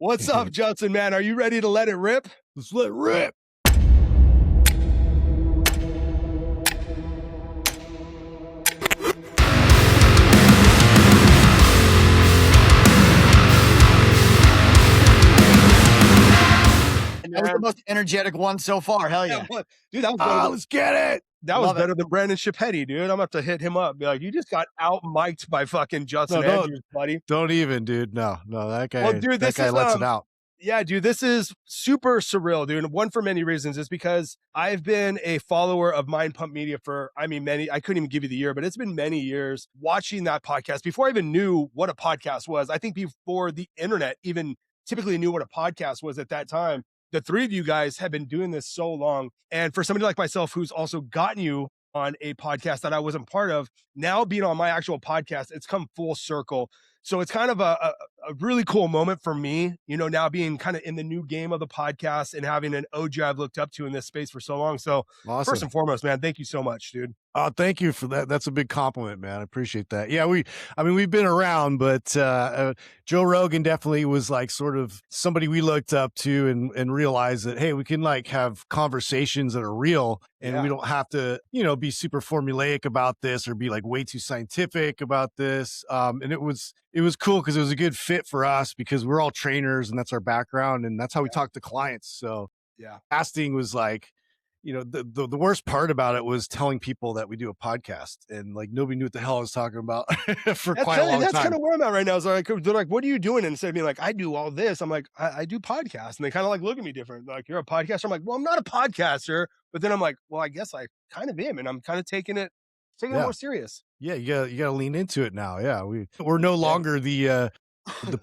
What's up, Judson, man? Are you ready to let it rip? Let's let it rip. That was the most energetic one so far. Hell yeah. Dude, that was better Let's get it. that was better than Brandon Shapetti, dude. I'm gonna have to hit him up. Be like, you just got out mic'd by fucking Justin Andrews, buddy. Don't even, dude. No, that guy. Well, dude, that guy lets it out. Yeah, dude, this is super surreal, dude. One, for many reasons, is because I've been a follower of Mind Pump Media for, I couldn't even give you the year, but it's been many years watching that podcast before I even knew what a podcast was. I think before the internet even typically knew what a podcast was at that time. The three of you guys have been doing this so long. And for somebody like myself, who's also gotten you on a podcast that I wasn't part of, now being on my actual podcast, it's come full circle. So it's kind of a really cool moment for me, now being kind of in the new game of the podcast and having an OG I've looked up to in this space for so long. So awesome. First and foremost, man, thank you so much, dude. Oh, thank you for that. That's a big compliment, man. I appreciate that. Yeah, we've been around, but Joe Rogan definitely was like sort of somebody we looked up to and realized that, hey, we can like have conversations that are real and we don't have to, be super formulaic about this or be like way too scientific about this. And it was cool because it was a good fit for us because we're all trainers and that's our background and that's how we talk to clients. So casting was like, the worst part about it was telling people that we do a podcast and like nobody knew what the hell I was talking about for quite a long time. That's kind of where I'm at right now. So they're like, what are you doing? And instead of being like, I do all this, I'm like, I do podcasts. And they kind of like look at me different. Like, you're a podcaster. I'm like, well, I'm not a podcaster. But then I'm like, well, I guess I kind of am. And I'm kind of taking it more serious. Yeah, you gotta lean into it now. Yeah, we're no longer the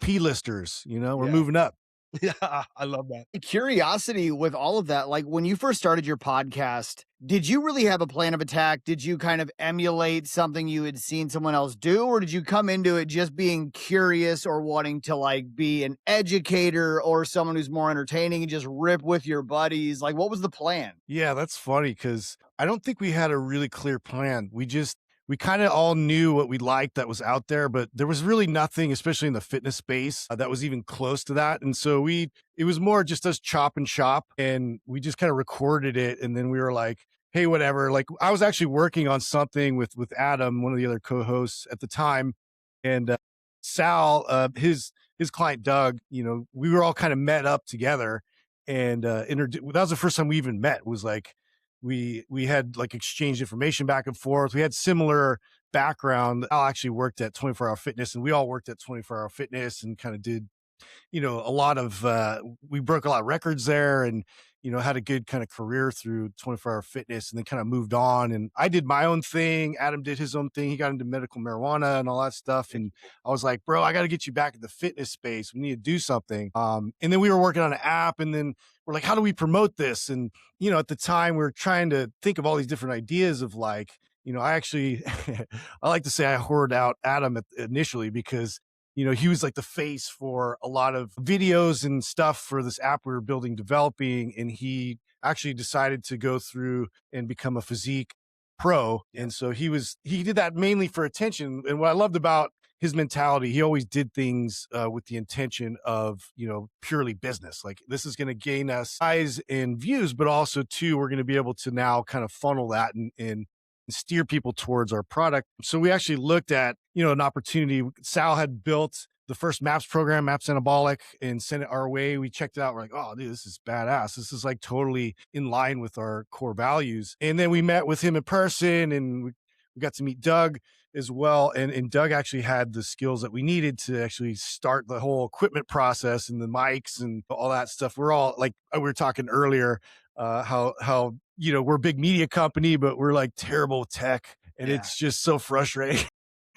P-listers, we're moving up. Yeah, I love that. Curiosity with all of that, like when you first started your podcast, did you really have a plan of attack? Did you kind of emulate something you had seen someone else do? Or did you come into it just being curious or wanting to like be an educator or someone who's more entertaining and just rip with your buddies? Like, what was the plan? Yeah, that's funny because I don't think we had a really clear plan. We kind of all knew what we liked that was out there, but there was really nothing, especially in the fitness space, that was even close to that. And so it was more just us chop and shop and we just kind of recorded it. And then we were like, hey, whatever. Like I was actually working on something with Adam, one of the other co-hosts at the time. And Sal, his client, Doug, we were all kind of met up together and that was the first time we even met. Was like, we had like exchanged information back and forth. We had similar background. Al actually worked at 24 Hour Fitness and we all worked at 24 Hour Fitness and kind of did, a lot of, we broke a lot of records there and, had a good kind of career through 24 Hour Fitness and then kind of moved on. And I did my own thing. Adam did his own thing. He got into medical marijuana and all that stuff. And I was like, bro, I got to get you back in the fitness space. We need to do something. And then we were working on an app and then we're like, how do we promote this? And, at the time we were trying to think of all these different ideas of like, I actually, I like to say I hoarded out Adam initially because, he was like the face for a lot of videos and stuff for this app we were building, developing. And he actually decided to go through and become a physique pro. And so he did that mainly for attention. And what I loved about his mentality, he always did things with the intention of, purely business. Like this is going to gain us eyes and views, but also too, we're going to be able to now kind of funnel that and steer people towards our product. So we actually looked at, an opportunity. Sal had built the first MAPS program, MAPS Anabolic, and sent it our way. We checked it out. We're like, oh, dude, this is badass. This is like totally in line with our core values. And then we met with him in person and we got to meet Doug as well. And Doug actually had the skills that we needed to actually start the whole equipment process and the mics and all that stuff. We're all like, we were talking earlier, how we're a big media company, but we're like terrible with tech and it's just so frustrating.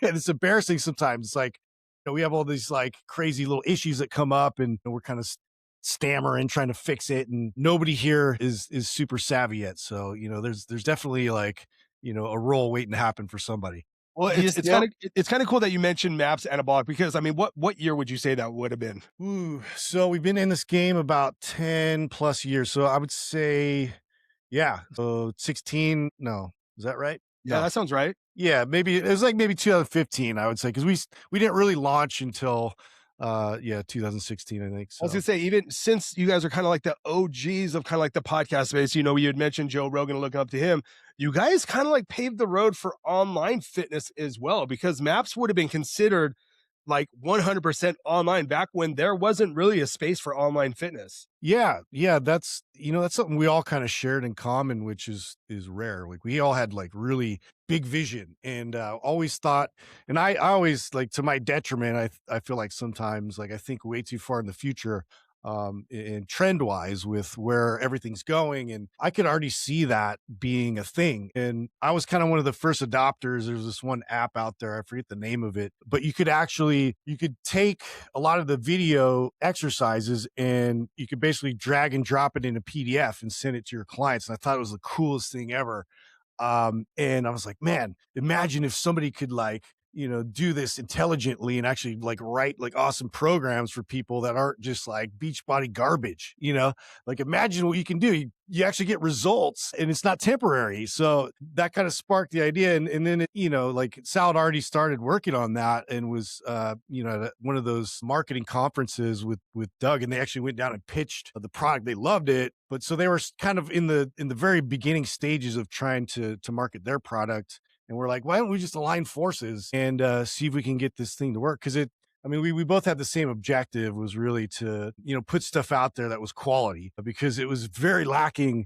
And it's embarrassing sometimes. It's like, we have all these like crazy little issues that come up and we're kind of stammering, trying to fix it. And nobody here is super savvy yet. So, there's definitely like, a role waiting to happen for somebody. Well, it's kind of cool that you mentioned MAPS Anabolic because what year would you say that would have been? So we've been in this game about 10 plus years. So I would say, so 16. No, is that right? Yeah, that sounds right. Yeah, maybe it was like maybe 2015, I would say, because we didn't really launch until Yeah, 2016, I think. I was So gonna say, even since you guys are kind of like the OGs of kind of like the podcast space, you had mentioned Joe Rogan, looking up to him. You guys kind of like paved the road for online fitness as well, because Maps would have been considered like 100% online back when there wasn't really a space for online fitness. yeah, that's something we all kind of shared in common, which is rare. Like we all had like really big vision and always thought, and I always like to my detriment, I feel like sometimes like I think way too far in the future in trend wise with where everything's going. And I could already see that being a thing. And I was kind of one of the first adopters. There's this one app out there, I forget the name of it, but you could take a lot of the video exercises and you could basically drag and drop it in a PDF and send it to your clients. And I thought it was the coolest thing ever. And I was like, man, imagine if somebody could like, do this intelligently and actually like write like awesome programs for people that aren't just like Beachbody garbage, like imagine what you can do. You actually get results and it's not temporary. So that kind of sparked the idea. And then, like Sal had already started working on that and was, at one of those marketing conferences with Doug, and they actually went down and pitched the product. They loved it. But so they were kind of in the very beginning stages of trying to market their product. And we're like, why don't we just align forces and see if we can get this thing to work? Because we both had the same objective, was really to, put stuff out there that was quality, because it was very lacking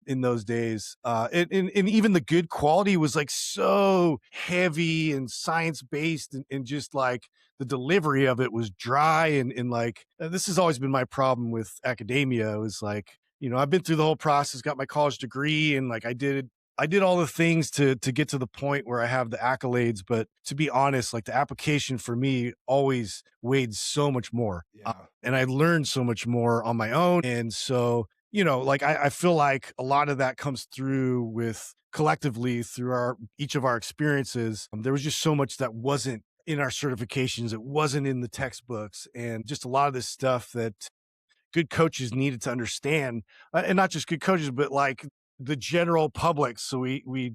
in those days. And even the good quality was like so heavy and science based, and just like the delivery of it was dry. And like, this has always been my problem with academia. It was like, I've been through the whole process, got my college degree, and like I did all the things to get to the point where I have the accolades. But to be honest, like the application for me always weighed so much more. And I learned so much more on my own. And so, like I feel like a lot of that comes through with collectively through each of our experiences. There was just so much that wasn't in our certifications. It wasn't in the textbooks, and just a lot of this stuff that good coaches needed to understand, and not just good coaches, but like the general public. So we,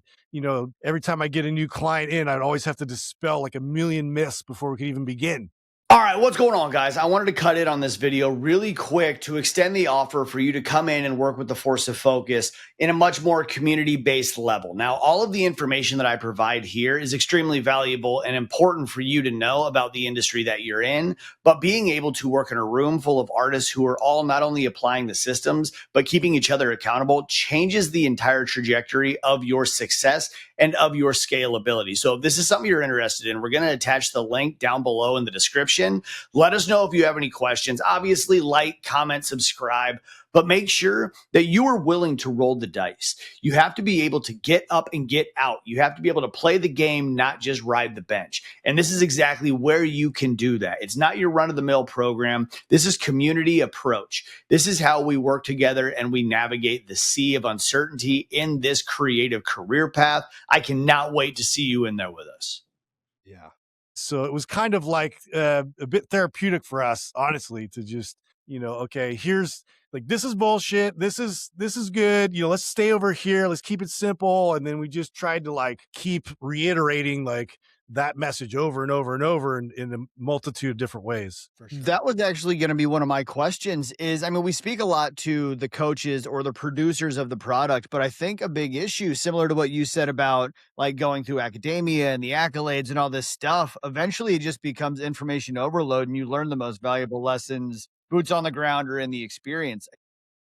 every time I get a new client in, I'd always have to dispel like a million myths before we could even begin. All right, what's going on, guys? I wanted to cut in on this video really quick to extend the offer for you to come in and work with the Force of Focus in a much more community-based level. Now, all of the information that I provide here is extremely valuable and important for you to know about the industry that you're in, but being able to work in a room full of artists who are all not only applying the systems, but keeping each other accountable changes the entire trajectory of your success and of your scalability. So if this is something you're interested in, we're going to attach the link down below in the description. Let us know if you have any questions. Obviously, like, comment, subscribe, but make sure that you are willing to roll the dice. You have to be able to get up and get out. You have to be able to play the game, not just ride the bench. And this is exactly where you can do that. It's not your run-of-the-mill program. This is community approach. This is how we work together and we navigate the sea of uncertainty in this creative career path. I cannot wait to see you in there with us. Yeah. So it was kind of like a bit therapeutic for us, honestly, to just, okay, here's like, this is bullshit. This is good. Let's stay over here. Let's keep it simple. And then we just tried to like keep reiterating like that message over and over and over in a multitude of different ways. For sure. That was actually going to be one of my questions is, we speak a lot to the coaches or the producers of the product, but I think a big issue, similar to what you said about like going through academia and the accolades and all this stuff, eventually it just becomes information overload and you learn the most valuable lessons, boots on the ground or in the experience.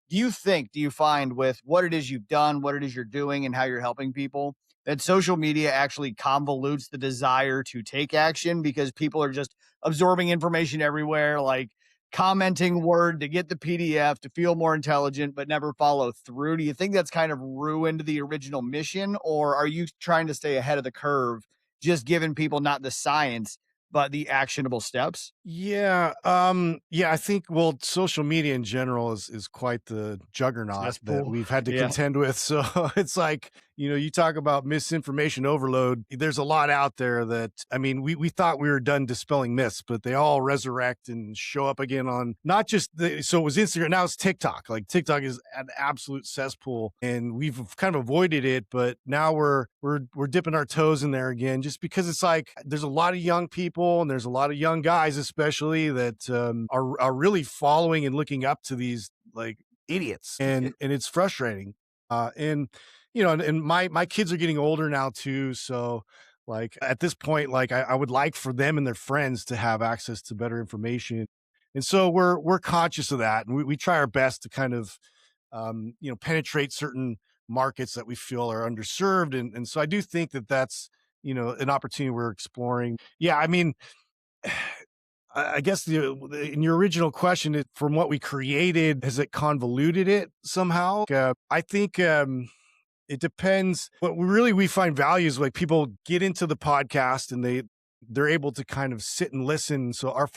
Do you find with what it is you've done, what it is you're doing and how you're helping people, that social media actually convolutes the desire to take action because people are just absorbing information everywhere, like commenting word to get the PDF to feel more intelligent, but never follow through? Do you think that's kind of ruined the original mission, or are you trying to stay ahead of the curve, just giving people not the science, but the actionable steps? Yeah. I think, well, social media in general is quite the juggernaut that we've had to contend with. So it's like, you talk about misinformation overload. There's a lot out there that, we thought we were done dispelling myths, but they all resurrect and show up again on not just so it was Instagram. Now it's TikTok. Like TikTok is an absolute cesspool and we've kind of avoided it, but now we're dipping our toes in there again, just because it's like, there's a lot of young people and there's a lot of young guys, especially that are really following and looking up to these like idiots, and it's frustrating. And you know, and my kids are getting older now too, so like at this point, like I would like for them and their friends to have access to better information, and so we're conscious of that, and we try our best to kind of you know, penetrate certain markets that we feel are underserved, and so I do think that that's, you know, an opportunity we're exploring. Yeah, I mean, I guess in your original question, from what we created, has it convoluted it somehow? I think it depends. What we find value is like people get into the podcast and they're able to kind of sit and listen. So our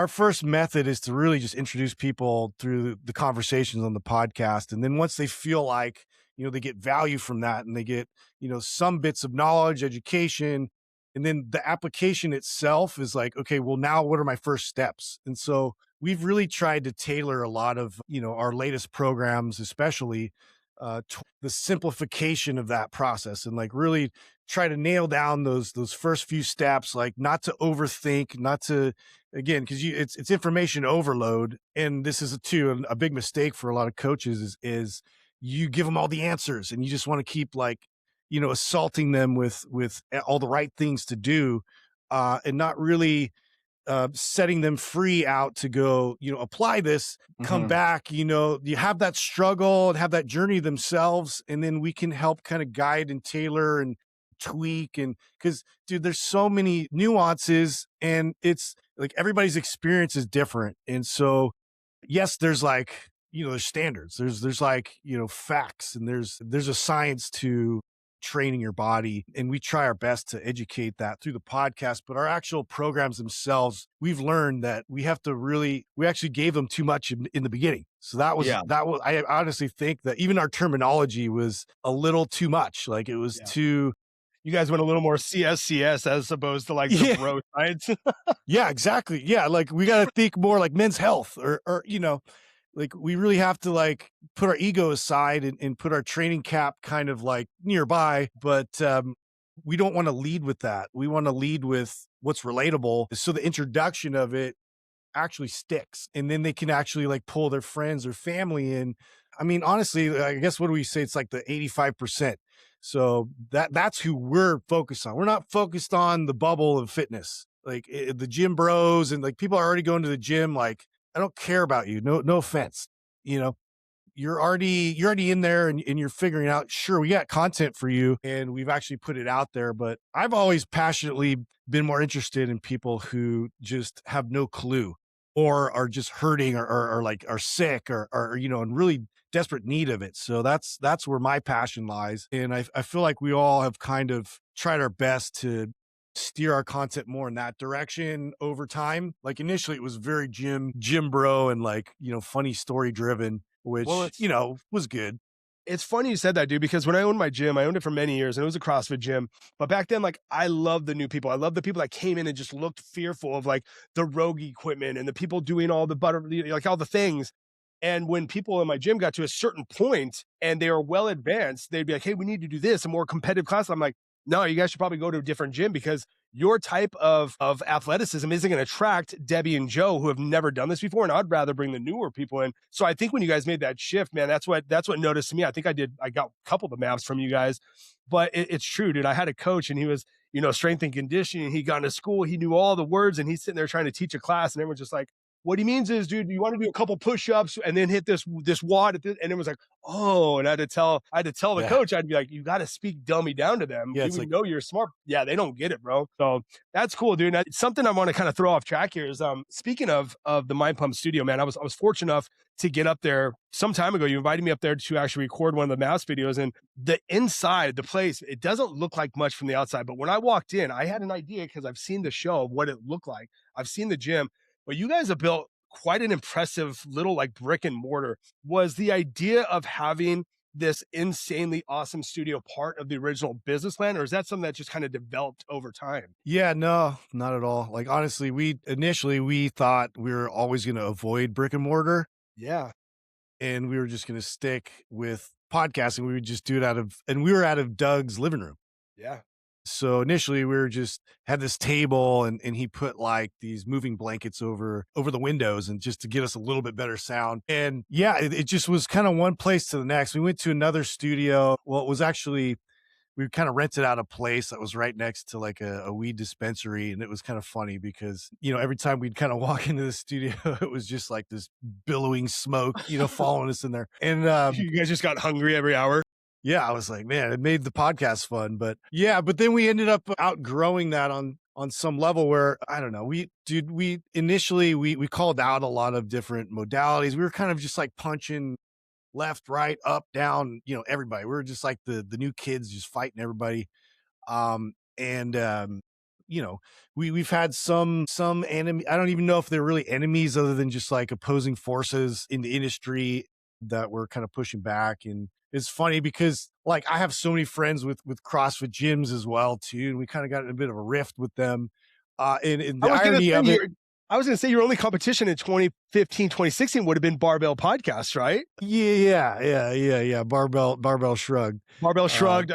first method is to really just introduce people through the conversations on the podcast, and then once they feel like, you know, they get value from that and they get, you know, some bits of knowledge, education, and then the application itself is like, okay, well, now what are my first steps? And so we've really tried to tailor a lot of, you know, our latest programs, especially the simplification of that process, and like really try to nail down those first few steps, like not to overthink, not to, again, because it's information overload, and this is a big mistake for a lot of coaches is you give them all the answers and you just want to keep like, you know, assaulting them with all the right things to do, and not really setting them free out to go, you know, apply this, come back, you know, you have that struggle and have that journey themselves. And then we can help kind of guide and tailor and tweak. And because, dude, there's so many nuances, and it's like everybody's experience is different. And so, yes, there's like, you know, there's standards, there's like, you know, facts, and there's a science to training your body, and we try our best to educate that through the podcast. But our actual programs themselves, we've learned that we actually gave them too much in the beginning. So that was I honestly think that even our terminology was a little too much. Like it was too. You guys went a little more CSCS as opposed to like the bro science. Yeah, exactly. Yeah, like we got to think more like men's health, or you know, like we really have to like put our ego aside and put our training cap kind of like nearby. But we don't want to lead with that. We want to lead with what's relatable. So the introduction of it actually sticks, and then they can actually like pull their friends or family in. I mean, honestly, I guess what do we say? It's like the 85%. So that's who we're focused on. We're not focused on the bubble of fitness, like the gym bros, and like people are already going to the gym. Like, I don't care about you. No offense. You know, you're already in there, and you're figuring out, sure, we got content for you and we've actually put it out there. But I've always passionately been more interested in people who just have no clue, or are just hurting, or like are sick, or, you know, in really desperate need of it. So that's where my passion lies. And I feel like we all have kind of tried our best to steer our content more in that direction over time. Like initially it was very gym bro and like, you know, funny story driven, which, you know, was good. It's funny you said that, dude, because when I owned my gym, I owned it for many years and it was a CrossFit gym. But back then, like, I loved the new people. I loved the people that came in and just looked fearful of like the rogue equipment and the people doing all the butter, like all the things. And when people in my gym got to a certain point and they were well advanced, they'd be like, hey, we need to do this, a more competitive class. I'm like, no, you guys should probably go to a different gym, because your type of athleticism isn't going to attract Debbie and Joe, who have never done this before. And I'd rather bring the newer people in. So I think when you guys made that shift, man, that's what noticed to me. I think I got a couple of the maps from you guys, but it's true, dude. I had a coach and he was, you know, strength and conditioning. He got into school, he knew all the words, and he's sitting there trying to teach a class, and everyone's just like, what he means is, dude, you want to do a couple push-ups and then hit this wad at this, and it was like, oh, and I had to tell the coach, I'd be like, you got to speak dummy down to them. Yeah, you like, know you're smart. Yeah, they don't get it, bro. So that's cool, dude. Now, something I want to kind of throw off track here is, speaking of the Mind Pump studio, man, I was fortunate enough to get up there some time ago. You invited me up there to actually record one of the mouse videos, and the inside, the place, it doesn't look like much from the outside. But when I walked in, I had an idea because I've seen the show of what it looked like. I've seen the gym. But you guys have built quite an impressive little like brick and mortar. Was the idea of having this insanely awesome studio part of the original business plan, or is that something that just kind of developed over time? Yeah, no, not at all. Like honestly, we thought we were always going to avoid brick and mortar. Yeah. And we were just going to stick with podcasting. We would just do it and we were out of Doug's living room. Yeah. So initially we were just had this table and he put like these moving blankets over the windows and just to get us a little bit better sound. And yeah, it just was kind of one place to the next. We went to another studio. Well, it was actually we kind of rented out a place that was right next to like a weed dispensary. And it was kind of funny because, every time we'd kind of walk into the studio, it was just like this billowing smoke, following us in there. And You guys just got hungry every hour. yeah, I was like, man, it made the podcast fun. But yeah, but then we ended up outgrowing that on some level where I don't know. We initially we called out a lot of different modalities. We were kind of just like punching left, right, up, down, everybody. We were just like the new kids just fighting everybody. And we've had some enemy. I don't even know if they're really enemies other than just like opposing forces in the industry that we're kind of pushing back. And it's funny because like I have so many friends with CrossFit gyms as well too, and we kind of got in a bit of a rift with them. And the irony of it, I was going to say your only competition in 2015, 2016 would have been Barbell Podcast, right? yeah. Barbell Shrugged. Barbell Shrugged.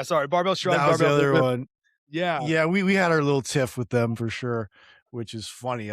Sorry. Barbell Shrugged. That was Barbell the other one. Yeah. We had our little tiff with them for sure, which is funny.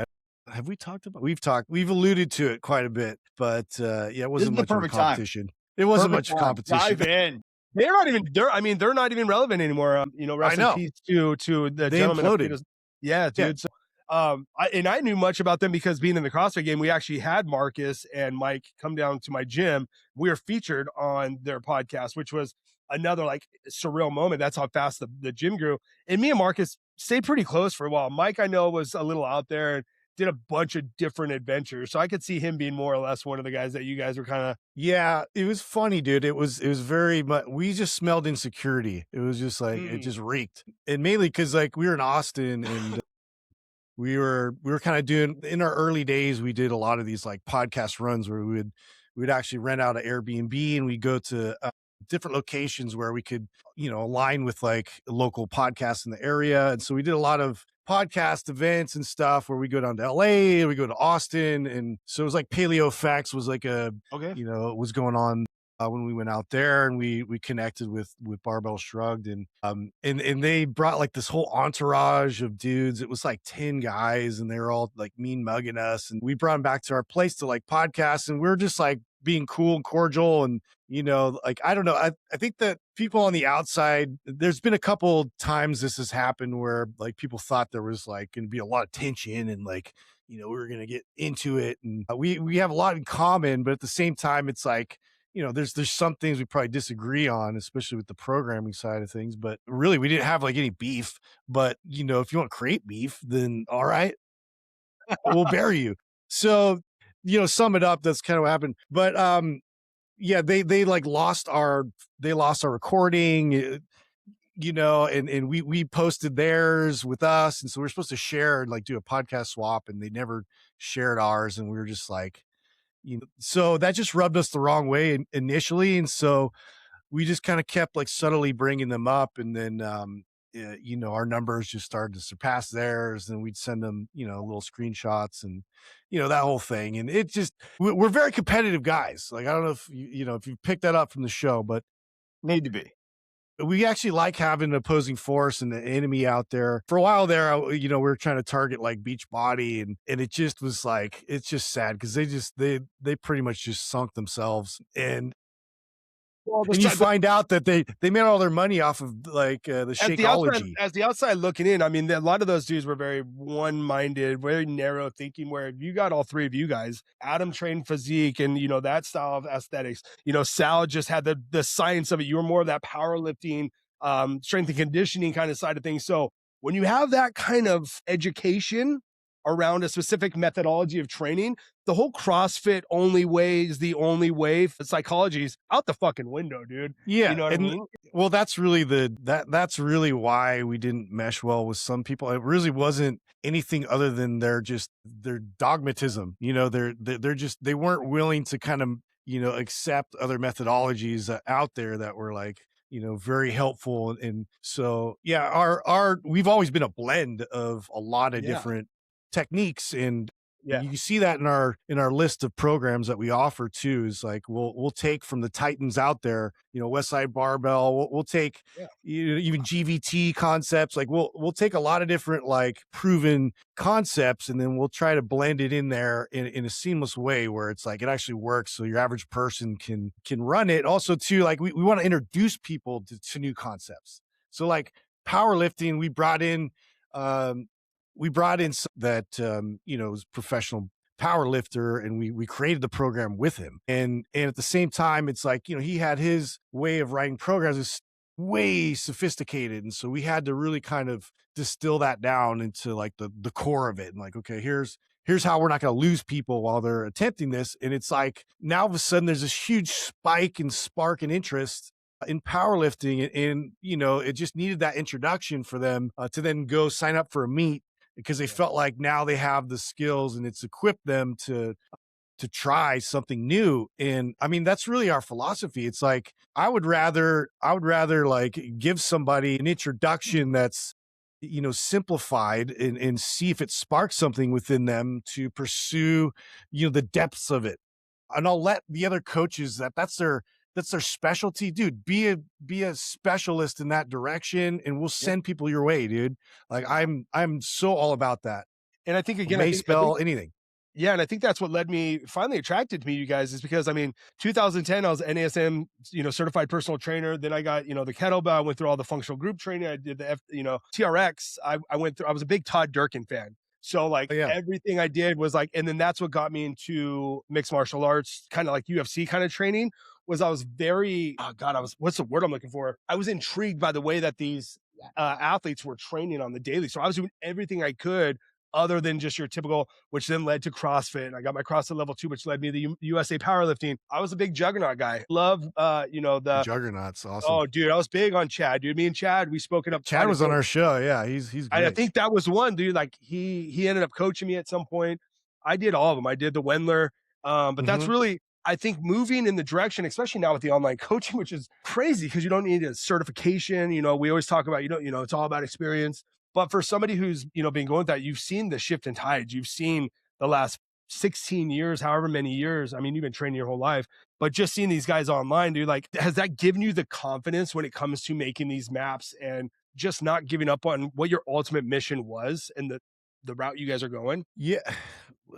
Have we talked about? We've alluded to it quite a bit, but it wasn't much of a competition. It wasn't much competition. Dive in. They're not even. They're not even relevant anymore. Rest in peace to the they gentleman. Imploded. Yeah, dude. Yeah. So, I knew much about them because being in the CrossFit game, we actually had Marcus and Mike come down to my gym. We were featured on their podcast, which was another like surreal moment. That's how fast the gym grew. And me and Marcus stayed pretty close for a while. Mike, I know, was a little out there and did a bunch of different adventures. So I could see him being more or less one of the guys that you guys were kind of. Yeah, it was funny, dude. It was very much, we just smelled insecurity. It was just like, it just reeked. And mainly because like we were in Austin and we were kind of doing, in our early days, we did a lot of these like podcast runs where we'd actually rent out an Airbnb and we'd go to different locations where we could, align with like local podcasts in the area. And so we did a lot of podcast events and stuff where we go down to LA, we go to Austin. And so it was like Paleo Effects was like was going on when we went out there, and we connected with Barbell Shrugged, and they brought like this whole entourage of dudes. It was like 10 guys and they were all like mean mugging us, and we brought them back to our place to like podcast, and we're just like being cool and cordial. And like I don't know, I think that people on the outside, there's been a couple times this has happened where like people thought there was like going to be a lot of tension and like we were going to get into it, and we have a lot in common, but at the same time it's like there's some things we probably disagree on, especially with the programming side of things, but really we didn't have like any beef. But if you want to create beef, then all right, we'll bury you. So sum it up, that's kind of what happened. But they like lost our recording, and we posted theirs with us, and so we're supposed to share and like do a podcast swap, and they never shared ours, and we were just like, so that just rubbed us the wrong way initially, and so we just kind of kept like subtly bringing them up, and then our numbers just started to surpass theirs, and we'd send them little screenshots and that whole thing. And it just, we're very competitive guys. Like I don't know if if you picked that up from the show, but need to be. We actually like having an opposing force and the enemy out there. For a while there, we were trying to target like Beachbody, and it just was like, it's just sad because they pretty much just sunk themselves. And you find out that they made all their money off of like the Shakeology. As the outside looking in, I mean, a lot of those dudes were very one-minded, very narrow thinking, where you got all three of you guys. Adam trained physique and, that style of aesthetics. Sal just had the science of it. You were more of that powerlifting, strength and conditioning kind of side of things. So when you have that kind of education around a specific methodology of training, the whole CrossFit only way is the only way. Psychology's out the fucking window, dude. Yeah. You know what I mean? Well, that's really that's really why we didn't mesh well with some people. It really wasn't anything other than their dogmatism. They weren't willing to kind of, accept other methodologies out there that were like, very helpful. And so, yeah, we've always been a blend of a lot of different techniques. And Yeah. You see that in our list of programs that we offer too, is like we'll take from the titans out there, West Side Barbell, we'll take Yeah. even GVT concepts. Like we'll take a lot of different like proven concepts, and then we'll try to blend it in there in a seamless way where it's like it actually works so your average person can run it. Also too, like we want to introduce people to new concepts. So like powerlifting, um we brought in that was professional power lifter, and we created the program with him, and at the same time it's like he had his way of writing programs is way sophisticated, and so we had to really kind of distill that down into like the core of it, and like, okay, here's how we're not going to lose people while they're attempting this. And it's like now all of a sudden there's this huge spike and spark and interest in powerlifting, and it just needed that introduction for them to then go sign up for a meet, because they felt like now they have the skills and it's equipped them to try something new. And I mean, that's really our philosophy. It's like I would rather like give somebody an introduction that's simplified, and see if it sparks something within them to pursue the depths of it. And I'll let the other coaches that's their specialty, dude. Be a specialist in that direction, and we'll send people your way, dude. Like I'm so all about that. And I think again, May spell anything. Yeah, and I think that's what led me finally attracted to me, you guys, is because 2010 I was NASM, certified personal trainer. Then I got, the kettlebell. I went through all the functional group training. I did the TRX. I went through. I was a big Todd Durkin fan. So like everything I did was like, and then that's what got me into mixed martial arts, kind of like UFC kind of training. Was I was very, what's the word I'm looking for? I was intrigued by the way that these athletes were training on the daily. So I was doing everything I could other than just your typical, which then led to CrossFit. And I got my CrossFit level 2, which led me to the USA powerlifting. I was a big juggernaut guy. Love, the Juggernaut's awesome. Oh, dude, I was big on Chad, dude. Me and Chad, we spoken up. Chad was on our show. Yeah, he's great. I think that was one, dude. Like he ended up coaching me at some point. I did all of them. I did the Wendler. But that's really, I think, moving in the direction, especially now with the online coaching, which is crazy because you don't need a certification. We always talk about, it's all about experience. But for somebody who's, been going with that, you've seen the shift in tides. You've seen the last 16 years, however many years. I mean, you've been training your whole life, but just seeing these guys online, dude, like, has that given you the confidence when it comes to making these maps and just not giving up on what your ultimate mission was and the route you guys are going? Yeah.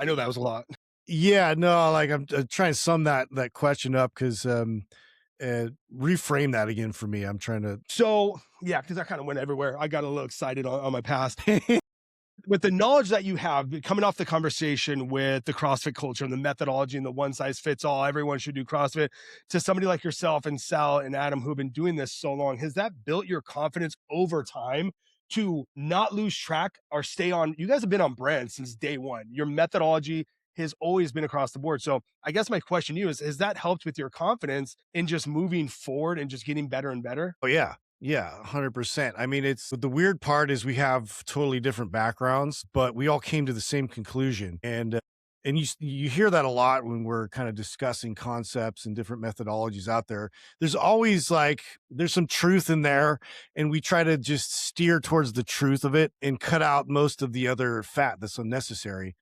I know that was a lot. Yeah, no, like I'm trying to sum that question up, because reframe that again for me. I'm trying to. So yeah, because I kind of went everywhere. I got a little excited on my past. With the knowledge that you have coming off the conversation with the CrossFit culture and the methodology and the one size fits all, everyone should do CrossFit, to somebody like yourself and Sal and Adam who've been doing this so long, has that built your confidence over time to not lose track or stay on? You guys have been on brand since day one. Your methodology has always been across the board. So I guess my question to you is, has that helped with your confidence in just moving forward and just getting better and better? Oh yeah. Yeah, 100%. I mean, it's the weird part is we have totally different backgrounds, but we all came to the same conclusion. And you hear that a lot when we're kind of discussing concepts and different methodologies out there. There's always like, there's some truth in there, and we try to just steer towards the truth of it and cut out most of the other fat that's unnecessary.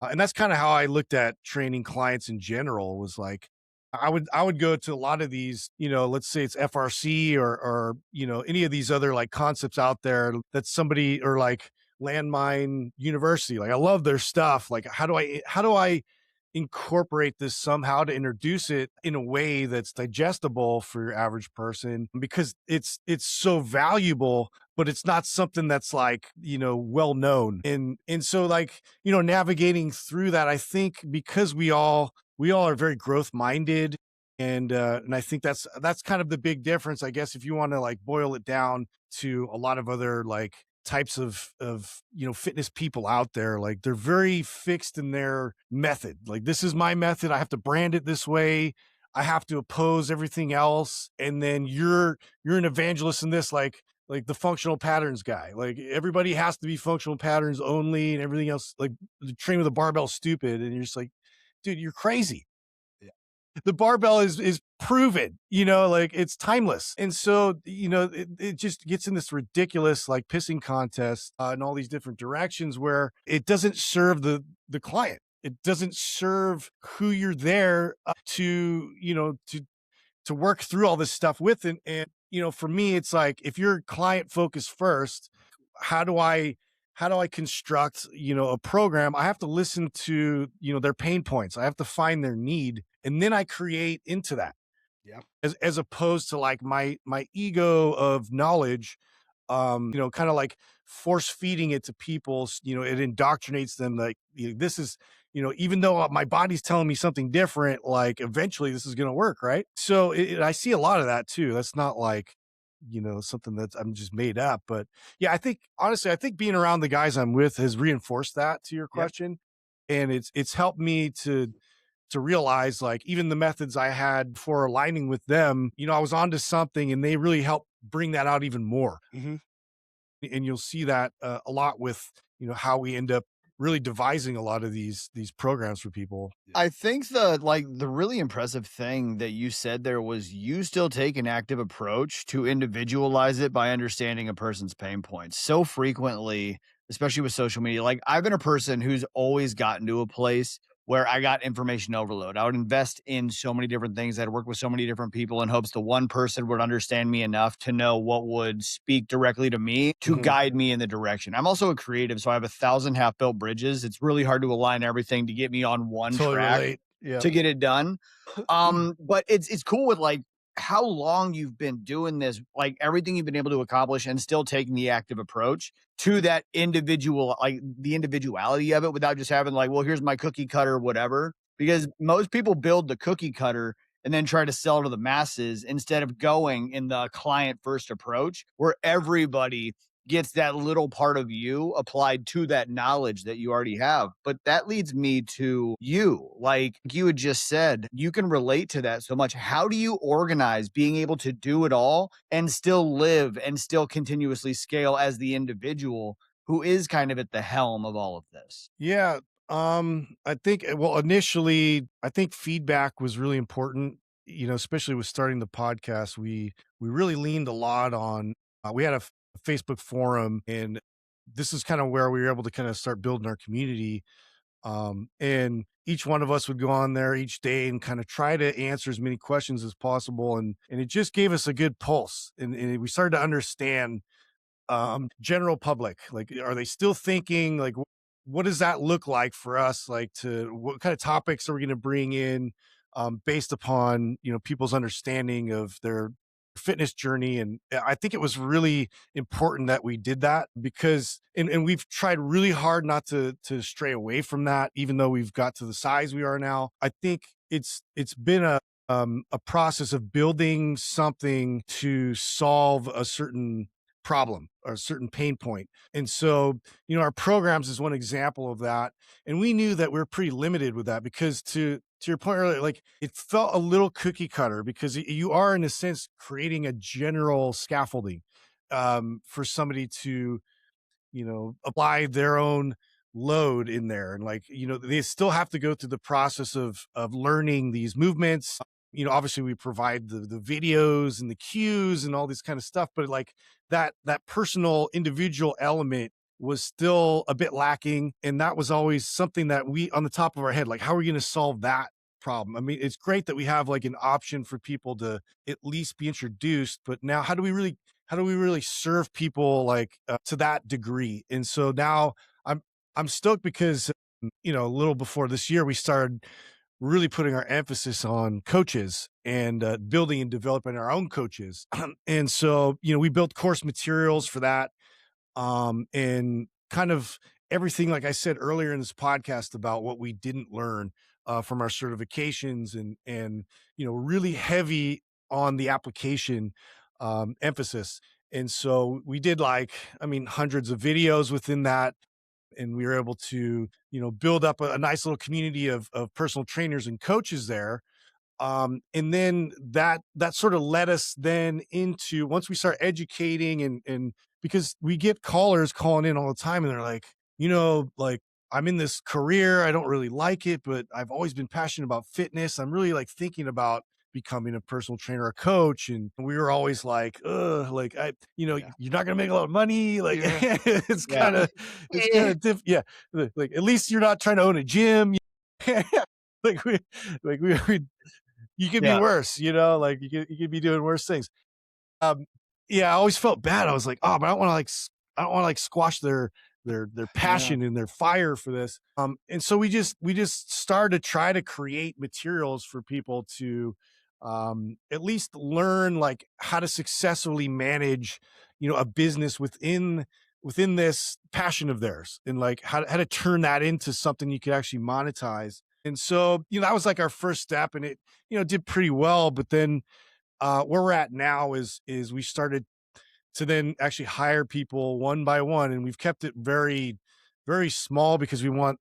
And that's kind of how I looked at training clients in general, was like, I would go to a lot of these, let's say it's FRC or any of these other like concepts out there that somebody, or like Landmine University. Like I love their stuff. Like how do I incorporate this somehow to introduce it in a way that's digestible for your average person? Because it's so valuable, but it's not something that's like, well known. And so like, navigating through that, I think because we all are very growth minded. And I think that's kind of the big difference, I guess, if you want to like boil it down to a lot of other like types of fitness people out there. Like they're very fixed in their method. Like, this is my method. I have to brand it this way. I have to oppose everything else. And then you're an evangelist in this, like the functional patterns guy. Like everybody has to be functional patterns only, and everything else, like the training with a barbell, stupid. And you're just like, dude, you're crazy. Yeah. The barbell is proven, like it's timeless. And so, it just gets in this ridiculous, like pissing contest in all these different directions where it doesn't serve the client. it doesn't serve who you're there to, to work through all this stuff with. And, for me, it's like, if you're client focused first, how do I, construct, a program? I have to listen to, their pain points. I have to find their need, and then I create into that. Yeah. As opposed to like my ego of knowledge, kind of like force feeding it to people, it indoctrinates them like, this is, even though my body's telling me something different, like eventually this is going to work. Right. So I see a lot of that too. That's not like, something that I'm just made up, but yeah, honestly, I think being around the guys I'm with has reinforced that, to your question. And it's helped me to realize, like, even the methods I had for aligning with them, I was onto something, and they really helped bring that out even more. Mm-hmm. And you'll see that a lot with, how we end up really devising a lot of these programs for people. I think the really impressive thing that you said there was you still take an active approach to individualize it by understanding a person's pain points. So frequently, especially with social media, like I've been a person who's always gotten to a place where I got information overload. I would invest in so many different things. I'd work with so many different people in hopes the one person would understand me enough to know what would speak directly to me to guide me in the direction. I'm also a creative, so I have 1,000 half-built bridges. It's really hard to align everything to get me on one track to get it done. But it's cool with like how long you've been doing this, like everything you've been able to accomplish and still taking the active approach to that individual, like the individuality of it without just having like, well, here's my cookie cutter, whatever. Because most people build the cookie cutter and then try to sell to the masses instead of going in the client first approach where everybody gets that little part of you applied to that knowledge that you already have. But that leads me to you. Like you had just said, you can relate to that so much. How do you organize being able to do it all and still live and still continuously scale as the individual who is kind of at the helm of all of this? Yeah. I think, well, initially, I think feedback was really important, especially with starting the podcast. We really leaned a lot on, we had a Facebook forum, and this is kind of where we were able to kind of start building our community. And each one of us would go on there each day and kind of try to answer as many questions as possible. And it just gave us a good pulse. And we started to understand, general public, like, are they still thinking, like, what does that look like for us? Like, what kind of topics are we going to bring in, based upon, people's understanding of their fitness journey. And I think it was really important that we did that because, and we've tried really hard not to stray away from that, even though we've got to the size we are now. I think it's been a process of building something to solve a certain problem or a certain pain point. And so, our programs is one example of that. And we knew that we were pretty limited with that because to your point earlier, like it felt a little cookie cutter because you are in a sense creating a general scaffolding, for somebody to, apply their own load in there. And like, they still have to go through the process of learning these movements. Obviously we provide the videos and the cues and all this kind of stuff, but like that personal individual element was still a bit lacking. And that was always something that we on the top of our head, like, how are we going to solve that problem? I mean, it's great that we have like an option for people to at least be introduced, but now how do we really serve people like to that degree? And so now I'm stoked because, a little before this year, we started really putting our emphasis on coaches and building and developing our own coaches. And so, we built course materials for that. And kind of everything, like I said earlier in this podcast about what we didn't learn from our certifications and, really heavy on the application emphasis. And so we did hundreds of videos within that. And we were able to, build up a nice little community of personal trainers and coaches there. And then that sort of led us then into, once we start educating and because we get callers calling in all the time and they're like, like, I'm in this career, I don't really like it, but I've always been passionate about fitness. I'm really like thinking about becoming a personal trainer or coach. And we were always like, like, you're not going to make a lot of money. Like, it's kind of, like, at least you're not trying to own a gym. like we, we you could be Yeah. worse, like you could be doing worse things. Um, yeah, I always felt bad. I was like, oh, but I don't want to I don't want to squash their Yeah. passion and their fire for this. And so we just started to try to create materials for people to at least learn like how to successfully manage, a business within this passion of theirs, and like how to turn that into something you could actually monetize. And so, that was like our first step, and it, did pretty well. But then where we're at now is we started to then actually hire people one by one, and we've kept it very, very small because we want,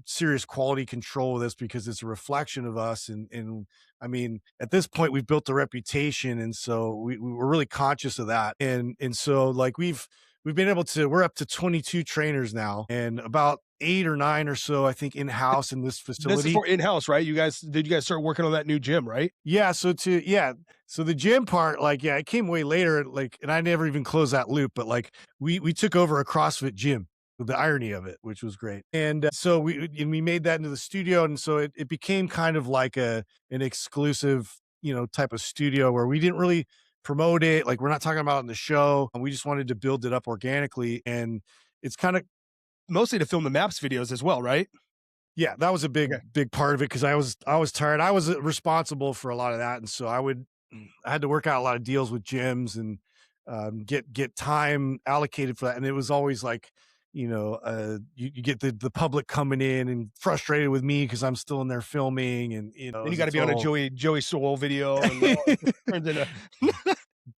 serious quality control of this, because it's a reflection of us. And I mean, at this point we've built a reputation, and so we're really conscious of that. And so like we've been able to, we're up to 22 trainers now, and about 8 or 9 or so, I think, in-house in this This is facility. for in-house, right? Did you guys start working on that new gym, right? Yeah, so the gym part, like, yeah, it came way later, like, and I never even closed that loop, but like we took over a CrossFit gym, with the irony of it, which was great. And so we made that into the studio, and so it became kind of like an exclusive, type of studio where we didn't really promote it. Like, we're not talking about it in the show. We just wanted to build it up organically, and it's kind of, Mostly to film the maps videos as well, right? yeah, that was a Okay. big part of it, because I was tired. I was responsible for a lot of that, and so I had to work out a lot of deals with gyms, and get time allocated for that. And it was always like, you get the public coming in and frustrated with me because I'm still in there filming, and Then you it's got a to be on a total. Joey Soul video, and it turns into.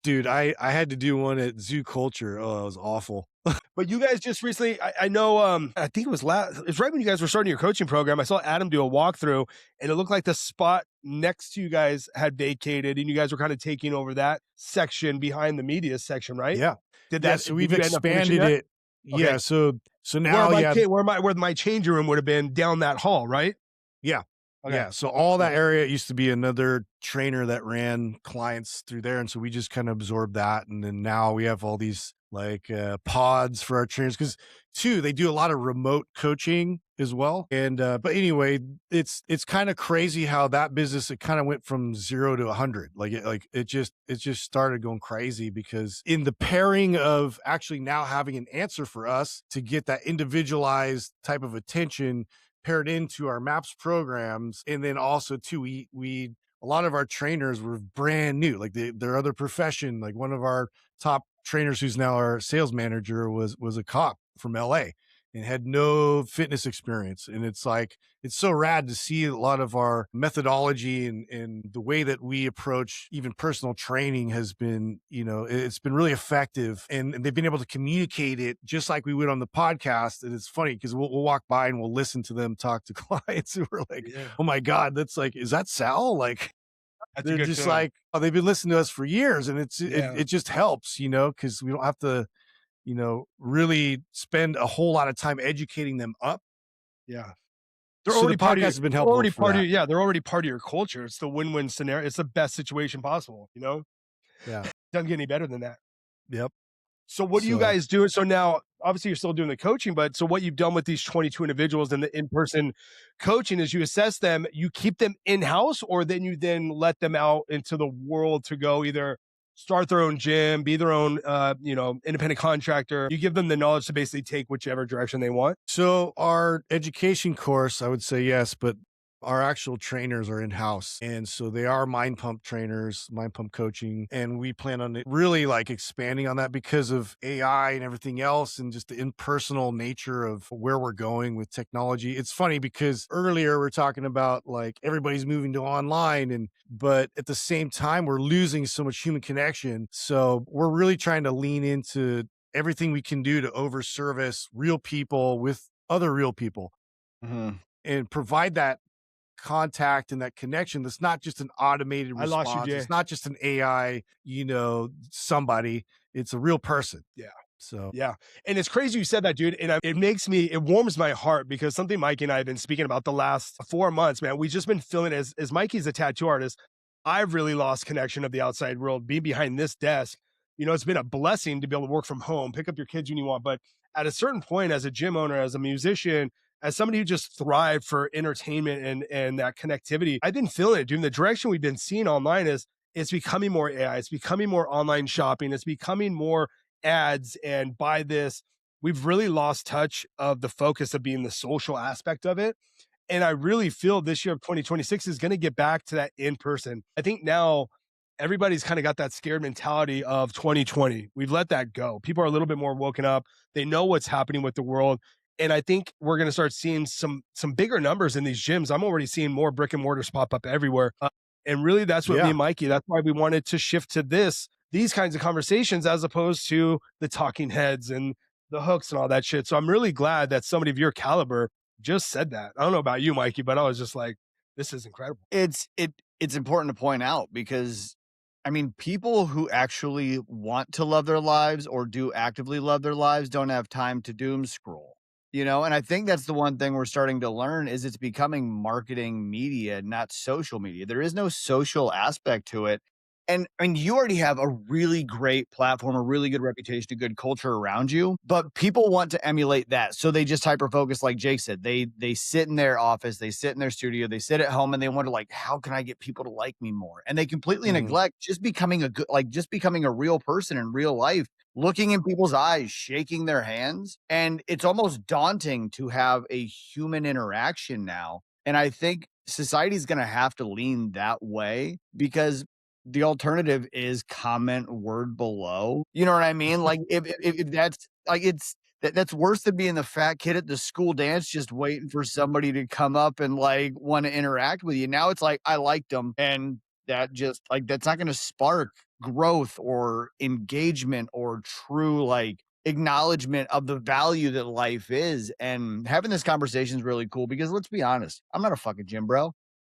Dude, I had to do one at Zoo Culture. Oh, it was awful. But you guys just recently, I know, I think it's right when you guys were starting your coaching program. I saw Adam do a walkthrough, and it looked like the spot next to you guys had vacated, and you guys were kind of taking over that section behind the media section, right? Yeah. Yeah, so Did we've you end up finishing expanded that? it. Okay. Yeah, so now, yeah, Where my changing room would have been down that hall, right? yeah. Okay. Yeah, so all that area used to be another trainer that ran clients through there, and so we just kind of absorbed that, and then now we have all these like pods for our trainers, because too they do a lot of remote coaching as well. And but anyway, it's kind of crazy how that business, it kind of went from 0 to 100. It just started going crazy, because in the pairing of actually now having an answer for us to get that individualized type of attention paired into our maps programs. And then also too, we a lot of our trainers were brand new, like their other profession. Like, one of our top trainers, who's now our sales manager, was a cop from LA and had no fitness experience. And it's like, it's so rad to see a lot of our methodology and the way that we approach even personal training has been, it's been really effective, and they've been able to communicate it just like we would on the podcast. And it's funny because we'll walk by and we'll listen to them talk to clients, and we're like, Yeah. oh my God, that's like, is that Sal? Like, That's a they're good just feeling. like, oh, they've been listening to us for years. And Yeah. it just helps, because we don't have to, really spend a whole lot of time educating them up. Yeah. So the podcast has been helpful for that. They're already part of your culture. It's the win-win scenario. It's the best situation possible, Yeah. Doesn't get any better than that. Yep. So what do you So guys do? So now, obviously, you're still doing the coaching, but so what you've done with these 22 individuals and the in-person coaching is you assess them, you keep them in-house, or then you let them out into the world to go either start their own gym, be their own, independent contractor. You give them the knowledge to basically take whichever direction they want. So our education course, I would say yes, but our actual trainers are in-house. And so they are mind pump trainers, mind pump coaching. And we plan on really like expanding on that because of AI and everything else, and just the impersonal nature of where we're going with technology. It's funny because earlier we're talking about like everybody's moving to online, but at the same time, we're losing so much human connection. So we're really trying to lean into everything we can do to over service real people with other real people, and provide that contact and that connection that's not just an automated I lost you, response. Jay. It's not just an AI, somebody. It's a real person. Yeah. So Yeah. And it's crazy you said that, dude. And it warms my heart because something Mikey and I have been speaking about the last 4 months, man. We've just been feeling as Mikey's a tattoo artist. I've really lost connection of the outside world, being behind this desk. It's been a blessing to be able to work from home, pick up your kids when you want. But at a certain point, as a gym owner, as a musician, as somebody who just thrived for entertainment and that connectivity, I've been feeling it, dude. The direction we've been seeing online is it's becoming more AI, it's becoming more online shopping, it's becoming more ads and buy this. We've really lost touch of the focus of being the social aspect of it. And I really feel this year of 2026 is going to get back to that in person. I think now everybody's kind of got that scared mentality of 2020. We've let that go. People are a little bit more woken up. They know what's happening with the world. And I think we're going to start seeing some bigger numbers in these gyms. I'm already seeing more brick and mortars pop up everywhere. And really that's what me and Mikey, that's why we wanted to shift to these kinds of conversations as opposed to the talking heads and the hooks and all that shit. So I'm really glad that somebody of your caliber just said that. I don't know about you, Mikey, but I was just like, this is incredible. It's important to point out because I mean, people who actually want to love their lives or do actively love their lives don't have time to doom scroll. And I think that's the one thing we're starting to learn is it's becoming marketing media, not social media. There is no social aspect to it. And I mean, you already have a really great platform, a really good reputation, a good culture around you, but people want to emulate that. So they just hyper focus, like Jake said. They sit in their office, they sit in their studio, they sit at home, and they wonder, like, how can I get people to like me more? And they completely neglect just becoming a real person in real life, looking in people's eyes, shaking their hands. And it's almost daunting to have a human interaction now. And I think society's going to have to lean that way because the alternative is comment word below. You know what I mean? Like if that's like that's worse than being the fat kid at the school dance just waiting for somebody to come up and like want to interact with you. Now it's like I liked them, and that just like that's not going to spark growth or engagement or true like acknowledgement of the value that life is. And having this conversation is really cool because let's be honest, I'm not a fucking gym bro.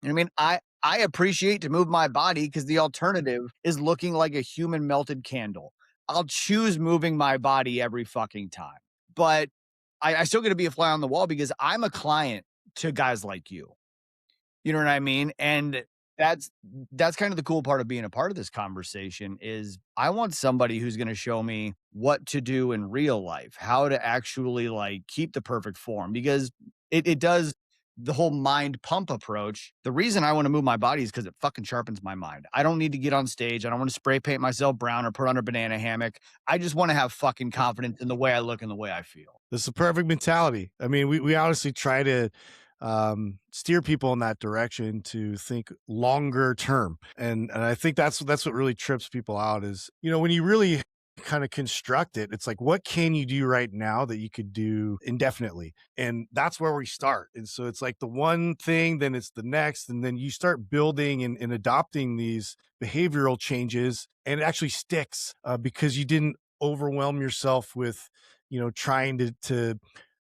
I mean, I appreciate to move my body because the alternative is looking like a human melted candle. I'll choose moving my body every fucking time. But I still got to be a fly on the wall because I'm a client to guys like you. You know what I mean? And that's kind of the cool part of being a part of this conversation is I want somebody who's going to show me what to do in real life, how to actually like keep the perfect form because it does the whole mind pump approach. The reason I want to move my body is because it fucking sharpens my mind. I don't need to get on stage. I don't want to spray paint myself brown or put on a banana hammock. I just want to have fucking confidence in the way I look and the way I feel. That's the perfect mentality. I mean, we honestly try to steer people in that direction to think longer term. And I think that's what really trips people out is, when you really kind of construct it, it's like, what can you do right now that you could do indefinitely? And that's where we start. And so it's like the one thing, then it's the next, and then you start building and adopting these behavioral changes, and it actually sticks because you didn't overwhelm yourself with, trying to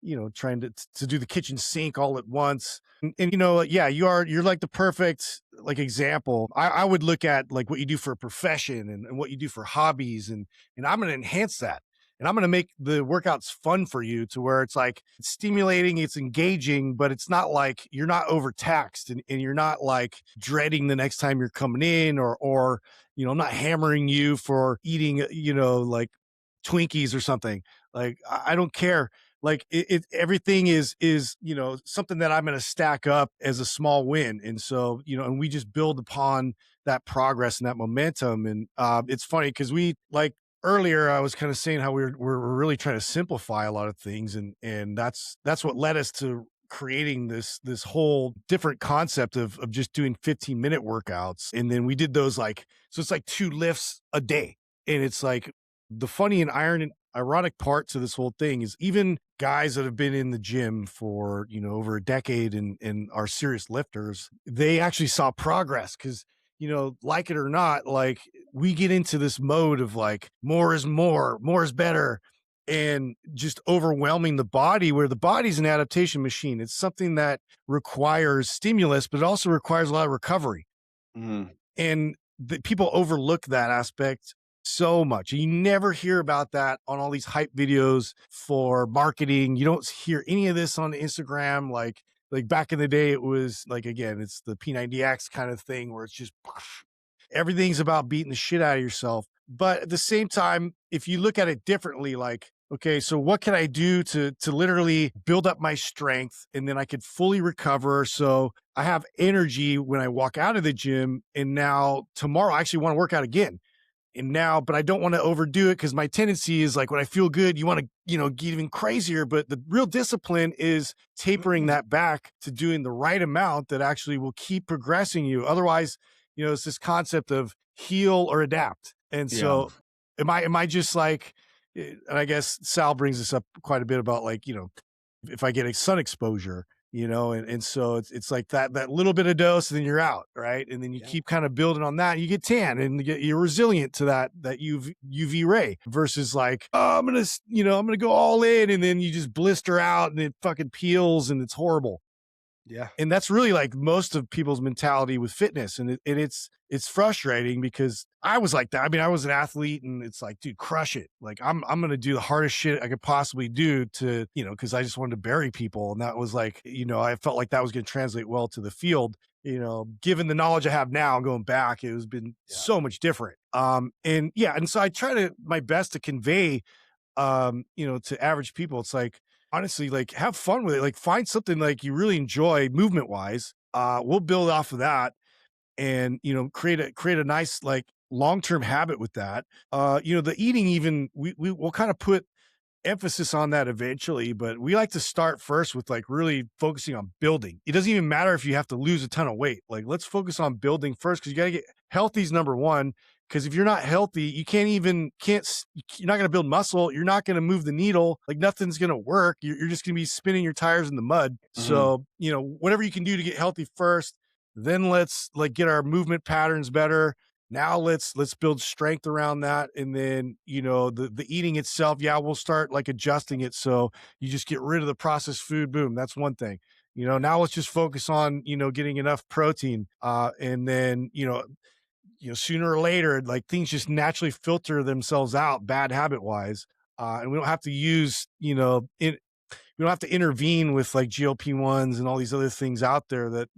do the kitchen sink all at once. And you're like the perfect like example. I would look at like what you do for a profession and what you do for hobbies, and I'm going to enhance that. And I'm going to make the workouts fun for you to where it's like it's stimulating, it's engaging, but it's not like you're not overtaxed and you're not like dreading the next time you're coming in or I'm not hammering you for eating, like Twinkies or something. Like, I don't care. Like everything is something that I'm going to stack up as a small win. And so, and we just build upon that progress and that momentum. And it's funny because we like earlier, I was kind of saying how we're really trying to simplify a lot of things. And that's what led us to creating this whole different concept of just doing 15-minute workouts. And then we did those so it's like 2 lifts a day. And it's like the funny and ironic part to this whole thing is even guys that have been in the gym for, over a decade and are serious lifters, they actually saw progress because, like it or not, like we get into this mode of like more is more is better, and just overwhelming the body where the body's an adaptation machine. It's something that requires stimulus, but it also requires a lot of recovery. And people overlook that aspect so much. You never hear about that on all these hype videos for marketing. You don't hear any of this on Instagram. Like back in the day, it was like, again, it's the P90X kind of thing where it's just everything's about beating the shit out of yourself. But at the same time, if you look at it differently, like okay, so what can I do to literally build up my strength and then I could fully recover so I have energy when I walk out of the gym, and now tomorrow I actually want to work out again. And now, but I don't want to overdo it because my tendency is like when I feel good, you want to, get even crazier. But the real discipline is tapering that back to doing the right amount that actually will keep progressing you. Otherwise, it's this concept of heal or adapt. And Yeah. so am I just like, and I guess Sal brings this up quite a bit about like, if I get a sun exposure, and so it's like that little bit of dose, and then you're out, right? And then you keep kind of building on that, and you get tan, and you're resilient to that UV ray versus like, oh, I'm gonna go all in, and then you just blister out, and it fucking peels, and it's horrible. Yeah. And that's really like most of people's mentality with fitness. And it's frustrating because I was like that. I mean, I was an athlete, and it's like, dude, crush it. Like I'm going to do the hardest shit I could possibly do to, cause I just wanted to bury people. And that was like, I felt like that was going to translate well to the field, given the knowledge I have now going back, it has been so much different. And so I try my best to convey, to average people. It's like, honestly, like have fun with it. Like find something like you really enjoy movement wise. We'll build off of that and, create a nice, like long-term habit with that. The eating, even we'll kind of put emphasis on that eventually, but we like to start first with like really focusing on building. It doesn't even matter if you have to lose a ton of weight. Like let's focus on building first, because you got to get healthy is number one. Because if you're not healthy, you're not going to build muscle. You're not going to move the needle. Like nothing's going to work. You're just going to be spinning your tires in the mud. So, whatever you can do to get healthy first, then let's like get our movement patterns better. Now let's build strength around that. And then, the eating itself, we'll start like adjusting it. So you just get rid of the processed food. Boom. That's one thing. Now let's just focus on, getting enough protein. And then, sooner or later, like things just naturally filter themselves out bad habit wise. And we don't have to use, we don't have to intervene with like GLP-1s and all these other things out there that,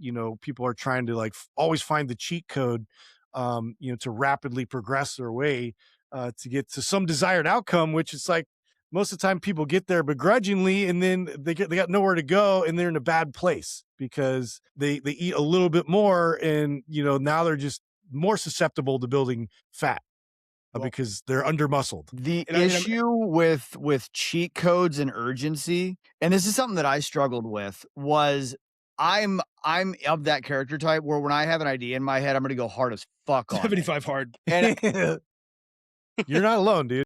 people are trying to like always find the cheat code, to rapidly progress their way, to get to some desired outcome, which is like most of the time people get there begrudgingly, and then they got nowhere to go, and they're in a bad place because they eat a little bit more, and, now they're just more susceptible to building fat. Because they're under muscled. The issue with cheat codes and urgency, and this is something that I struggled with, was I'm of that character type where when I have an idea in my head, I'm going to go hard as fuck on it. 75 hard. And you're not alone, dude.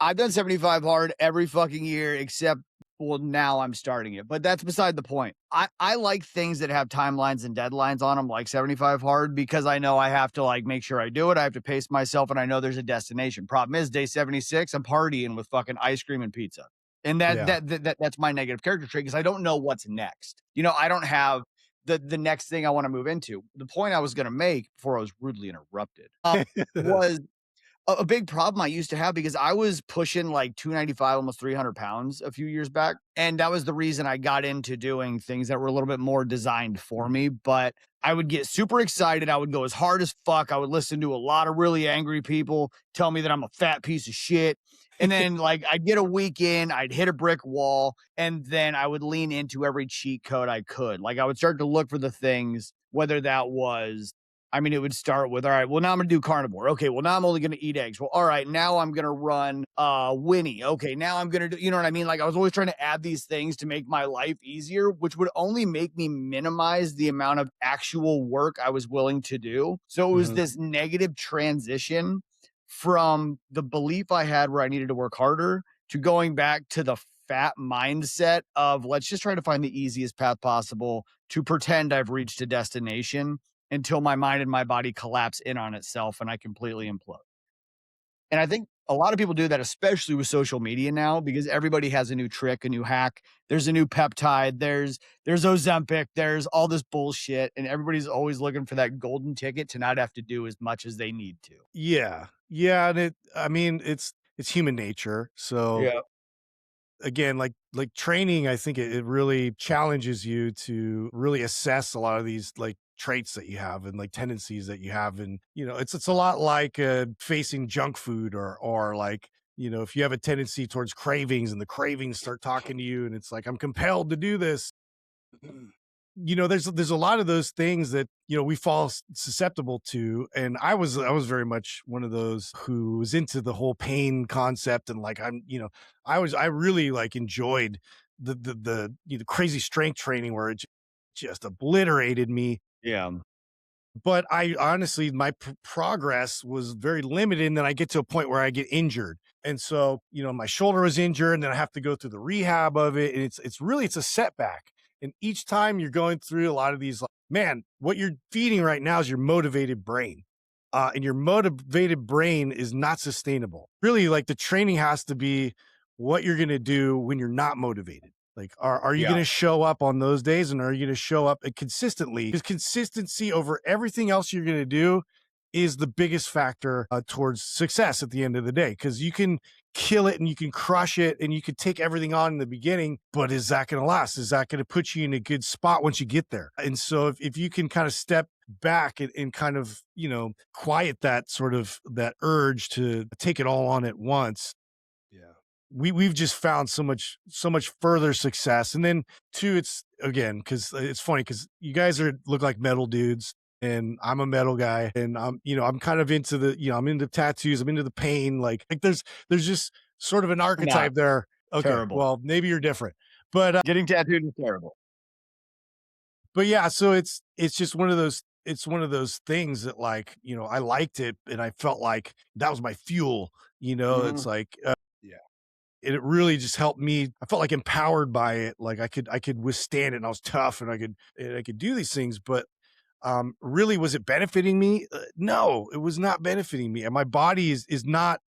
I've done 75 hard every fucking year, except, well, now I'm starting it, but that's beside the point. I like things that have timelines and deadlines on them, like 75 hard, because I know I have to like make sure I do it. I have to pace myself, and I know there's a destination. Problem is, day 76, I'm partying with fucking ice cream and pizza. And that's my negative character trait, because I don't know what's next. I don't have the next thing I want to move into. The point I was going to make before I was rudely interrupted was a big problem I used to have, because I was pushing like 295, almost 300 pounds a few years back. And that was the reason I got into doing things that were a little bit more designed for me. But I would get super excited. I would go as hard as fuck. I would listen to a lot of really angry people tell me that I'm a fat piece of shit. And then like I'd get a week in, I'd hit a brick wall, and then I would lean into every cheat code I could. Like I would start to look for the things, whether that was, it would start with, all right, well, now I'm going to do carnivore. Okay, well, now I'm only going to eat eggs. Well, all right, now I'm going to run Winnie. Okay, now I'm going to do, you know what I mean? Like I was always trying to add these things to make my life easier, which would only make me minimize the amount of actual work I was willing to do. So it was this negative transition from the belief I had where I needed to work harder to going back to the fat mindset of let's just try to find the easiest path possible to pretend I've reached a destination until my mind and my body collapse in on itself and I completely implode. And I think a lot of people do that, especially with social media now, because everybody has a new trick, a new hack. There's a new peptide. There's Ozempic. There's all this bullshit. And everybody's always looking for that golden ticket to not have to do as much as they need to. Yeah. Yeah. And it's human nature. So again, like training, I think it really challenges you to really assess a lot of these like traits that you have and like tendencies that you have. And, it's a lot like facing junk food or like, if you have a tendency towards cravings and the cravings start talking to you and it's like, I'm compelled to do this. There's a lot of those things that, we fall susceptible to. And I was very much one of those who was into the whole pain concept. And like, I really like enjoyed the crazy strength training where it just obliterated me. Yeah. But I honestly, my progress was very limited. And then I get to a point where I get injured. And so, my shoulder was injured and then I have to go through the rehab of it. And it's a setback. And each time you're going through a lot of these, like, man, what you're feeding right now is your motivated brain. And your motivated brain is not sustainable. Really, like the training has to be what you're going to do when you're not motivated. Like, are you going to show up on those days, and are you going to show up consistently? Because consistency over everything else you're going to do is the biggest factor towards success at the end of the day. Because you can kill it and you can crush it and you can take everything on in the beginning, but is that going to last? Is that going to put you in a good spot once you get there? And so if you can kind of step back and kind of, quiet that sort of that urge to take it all on at once, we've just found so much further success. And then too, it's again, because it's funny because you guys look like metal dudes and I'm a metal guy, and I'm kind of into I'm into tattoos, I'm into the pain. Like there's just sort of an archetype there. Okay, terrible. Well, maybe you're different, but getting tattooed is terrible. But yeah, so it's just one of those. It's one of those things that, like, I liked it and I felt like that was my fuel. It's like, it really just helped me. I felt like empowered by it. Like I could withstand it, and I was tough, and I could do these things. But really, was it benefiting me? No, it was not benefiting me. And my body is not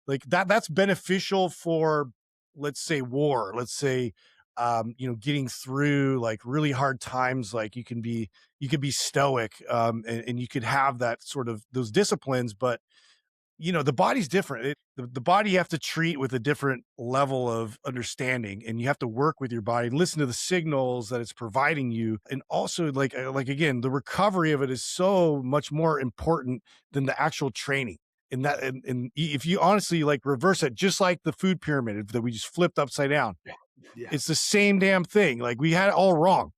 like that. That's beneficial for, let's say, war. Let's say, getting through like really hard times. Like you could be stoic, and you could have that sort of those disciplines, but the body's different. The body you have to treat with a different level of understanding, and you have to work with your body, listen to the signals that it's providing you. And also like again, the recovery of it is so much more important than the actual training. And if you honestly like reverse it, just like the food pyramid that we just flipped upside down, it's the same damn thing. Like we had it all wrong.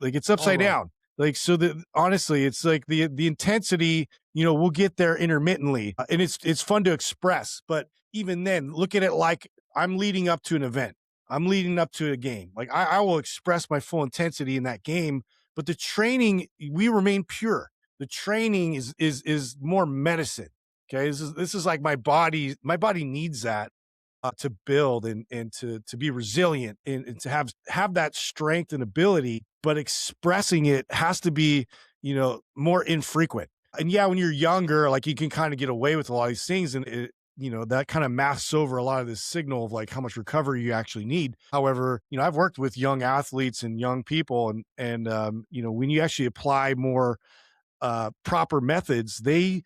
Like it's upside down. Like, so that honestly, it's like the intensity, we'll get there intermittently, and it's fun to express. But even then, look at it like I'm leading up to an event. I'm leading up to a game. Like I will express my full intensity in that game, but the training, we remain pure. The training is more medicine. Okay. This is like my body needs that. To build and to be resilient and to have that strength and ability, but expressing it has to be, more infrequent. And yeah, when you're younger, like you can kind of get away with a lot of these things, and that kind of masks over a lot of this signal of like how much recovery you actually need. However, I've worked with young athletes and young people, and when you actually apply more proper methods, they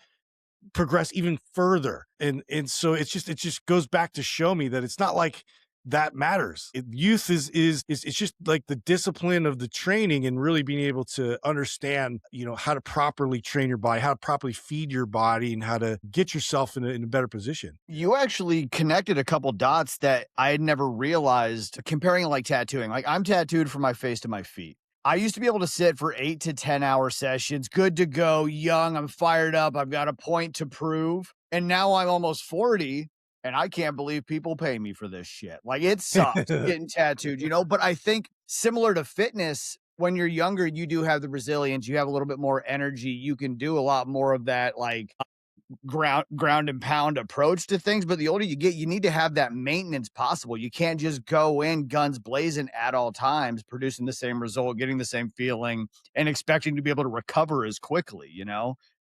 progress even further. And so it just goes back to show me that it's not like that matters. Youth is it's just like the discipline of the training and really being able to understand, how to properly train your body, how to properly feed your body, and how to get yourself in a better position. You actually connected a couple dots that I had never realized, comparing like tattooing. Like I'm tattooed from my face to my feet. I used to be able to sit for 8 to 10 hour sessions, good to go, young, I'm fired up, I've got a point to prove. And now I'm almost 40 and I can't believe people pay me for this shit. Like it sucks getting tattooed, but I think similar to fitness, when you're younger, you do have the resilience, you have a little bit more energy, you can do a lot more of that, like ground and pound approach to things. But the older you get, you need to have that maintenance possible. You can't just go in guns blazing at all times, producing the same result, getting the same feeling, and expecting to be able to recover as quickly,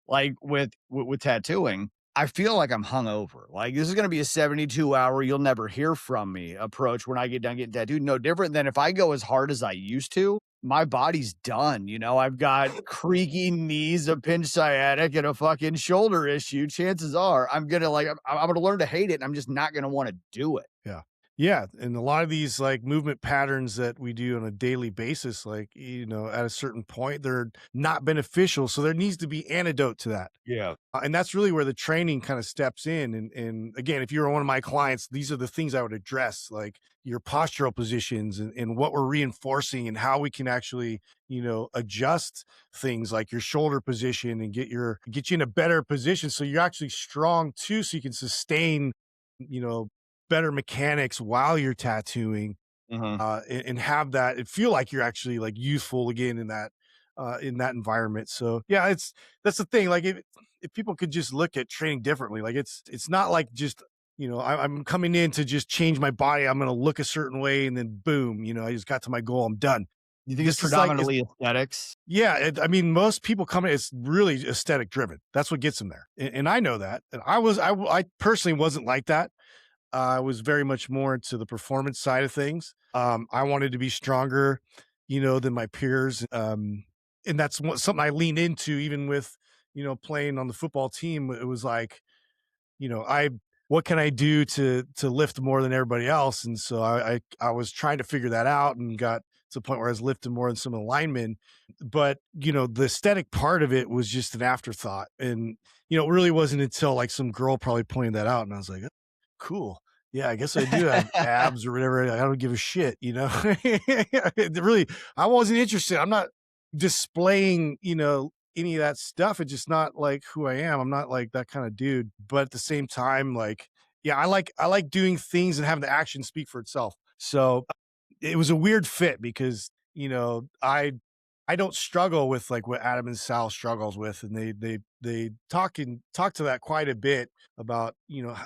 like with tattooing. I feel like I'm hungover. Like this is going to be a 72-hour, you'll never hear from me approach when I get done getting tattooed. No different than if I go as hard as I used to, my body's done. I've got creaky knees, a pinch sciatic, and a fucking shoulder issue. Chances are I'm going to learn to hate it, and I'm just not going to want to do it. Yeah, and a lot of these like movement patterns that we do on a daily basis, like, at a certain point, they're not beneficial. So there needs to be antidote to that. Yeah. And that's really where the training kind of steps in. And again, if you're one of my clients, these are the things I would address, like your postural positions and what we're reinforcing and how we can actually, adjust things like your shoulder position and get you in a better position so you're actually strong too, so you can sustain, you know, better mechanics while you're tattooing, Mhm. and have that and feel like you're actually like youthful again in that environment. So yeah, that's the thing. Like if people could just look at training differently, like it's not like just I'm coming in to just change my body. I'm going to look a certain way and then boom, I just got to my goal. I'm done. You think it's This is like it's, predominantly aesthetics? yeah. I mean, most people come in, it's really aesthetic driven. That's what gets them there, and I know that. And I personally wasn't like that. I was very much more into the performance side of things. I wanted to be stronger, than my peers. And that's something I leaned into even with, playing on the football team. It was like, what can I do to lift more than everybody else? And so I was trying to figure that out and got to the point where I was lifting more than some of the linemen. But, the aesthetic part of it was just an afterthought. And, it really wasn't until like some girl probably pointed that out. And I was like, cool. Yeah, I guess I do have abs or whatever. I don't give a shit, really, I wasn't interested. I'm not displaying, any of that stuff. It's just not like who I am. I'm not like that kind of dude. But at the same time, like, yeah, I like doing things and having the action speak for itself. So it was a weird fit because, I don't struggle with like what Adam and Sal struggles with, and they talk to that quite a bit about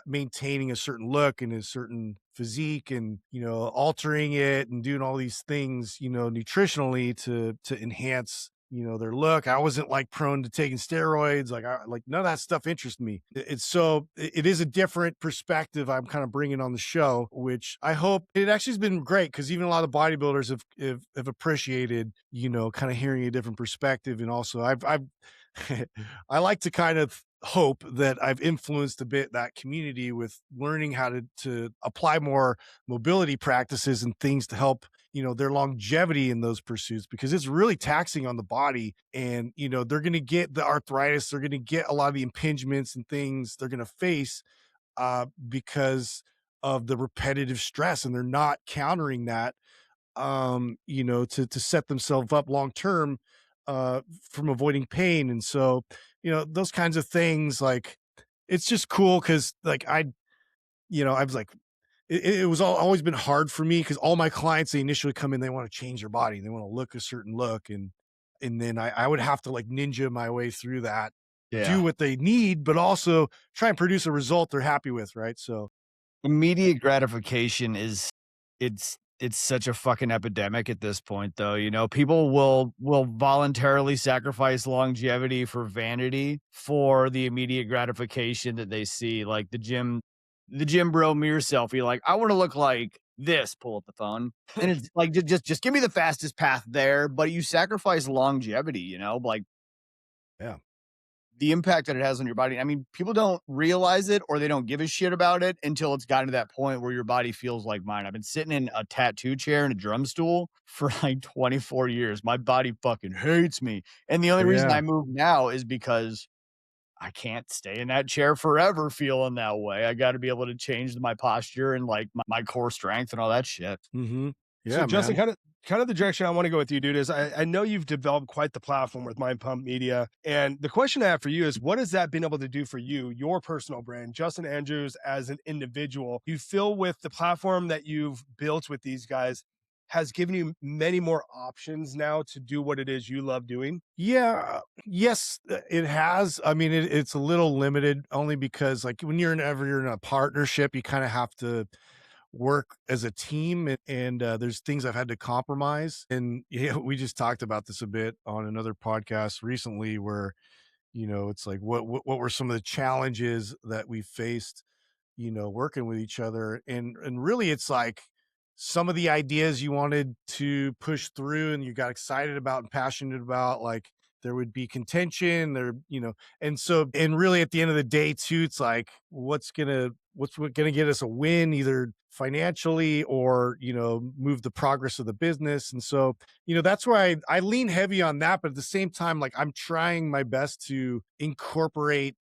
maintaining a certain look and a certain physique, and altering it and doing all these things nutritionally to enhance their look. I wasn't like prone to taking steroids, like none of that stuff interests me. It is a different perspective I'm kind of bringing on the show, which I hope it actually has been great because even a lot of bodybuilders have appreciated kind of hearing a different perspective. And also I've I like to kind of hope that I've influenced a bit that community with learning how to apply more mobility practices and things to help their longevity in those pursuits, because it's really taxing on the body. And they're going to get the arthritis, they're going to get a lot of the impingements and things they're going to face because of the repetitive stress, and they're not countering that to set themselves up long term from avoiding pain. And so, those kinds of things, like, it's just cool because like I was like, it was always been hard for me because all my clients, they initially come in, they want to change their body, they want to look a certain look, and then I would have to like ninja my way through that, do Yeah. what they need, but also try and produce a result they're happy with, right? So Immediate gratification it's such a fucking epidemic at this point, though. People will voluntarily sacrifice longevity for vanity for the immediate gratification that they see. Like the gym bro mirror selfie, like, I want to look like this, pull up the phone. And it's like, just give me the fastest path there, but you sacrifice longevity, like yeah. the impact that it has on your body. I mean, people don't realize it or they don't give a shit about it until it's gotten to that point where your body feels like mine. I've been sitting in a tattoo chair and a drum stool for like 24 years. My body fucking hates me. And the only reason Yeah. I move now is because I can't stay in that chair forever feeling that way. I got to be able to change my posture and like my core strength and all that shit. Mm-hmm. So Yeah, Justin, man. kind of the direction I want to go with you, dude, is I know you've developed quite the platform with Mind Pump Media. And the question I have for you is, what has that been able to do for you, your personal brand, Justin Andrews as an individual? You feel with the platform that you've built with these guys has given you many more options now to do what it is you love doing? Yeah, yes, it has. I mean, it's a little limited only because like when you're in a partnership, you kind of have to work as a team, and there's things I've had to compromise. And yeah, we just talked about this a bit on another podcast recently where, it's like what were some of the challenges that we faced, working with each other. And really it's like some of the ideas you wanted to push through and you got excited about and passionate about, like there would be contention there, and so, and really at the end of the day too, it's like, what's gonna get us a win, either financially or, move the progress of the business. And so, that's why I lean heavy on that. But at the same time, like, I'm trying my best to incorporate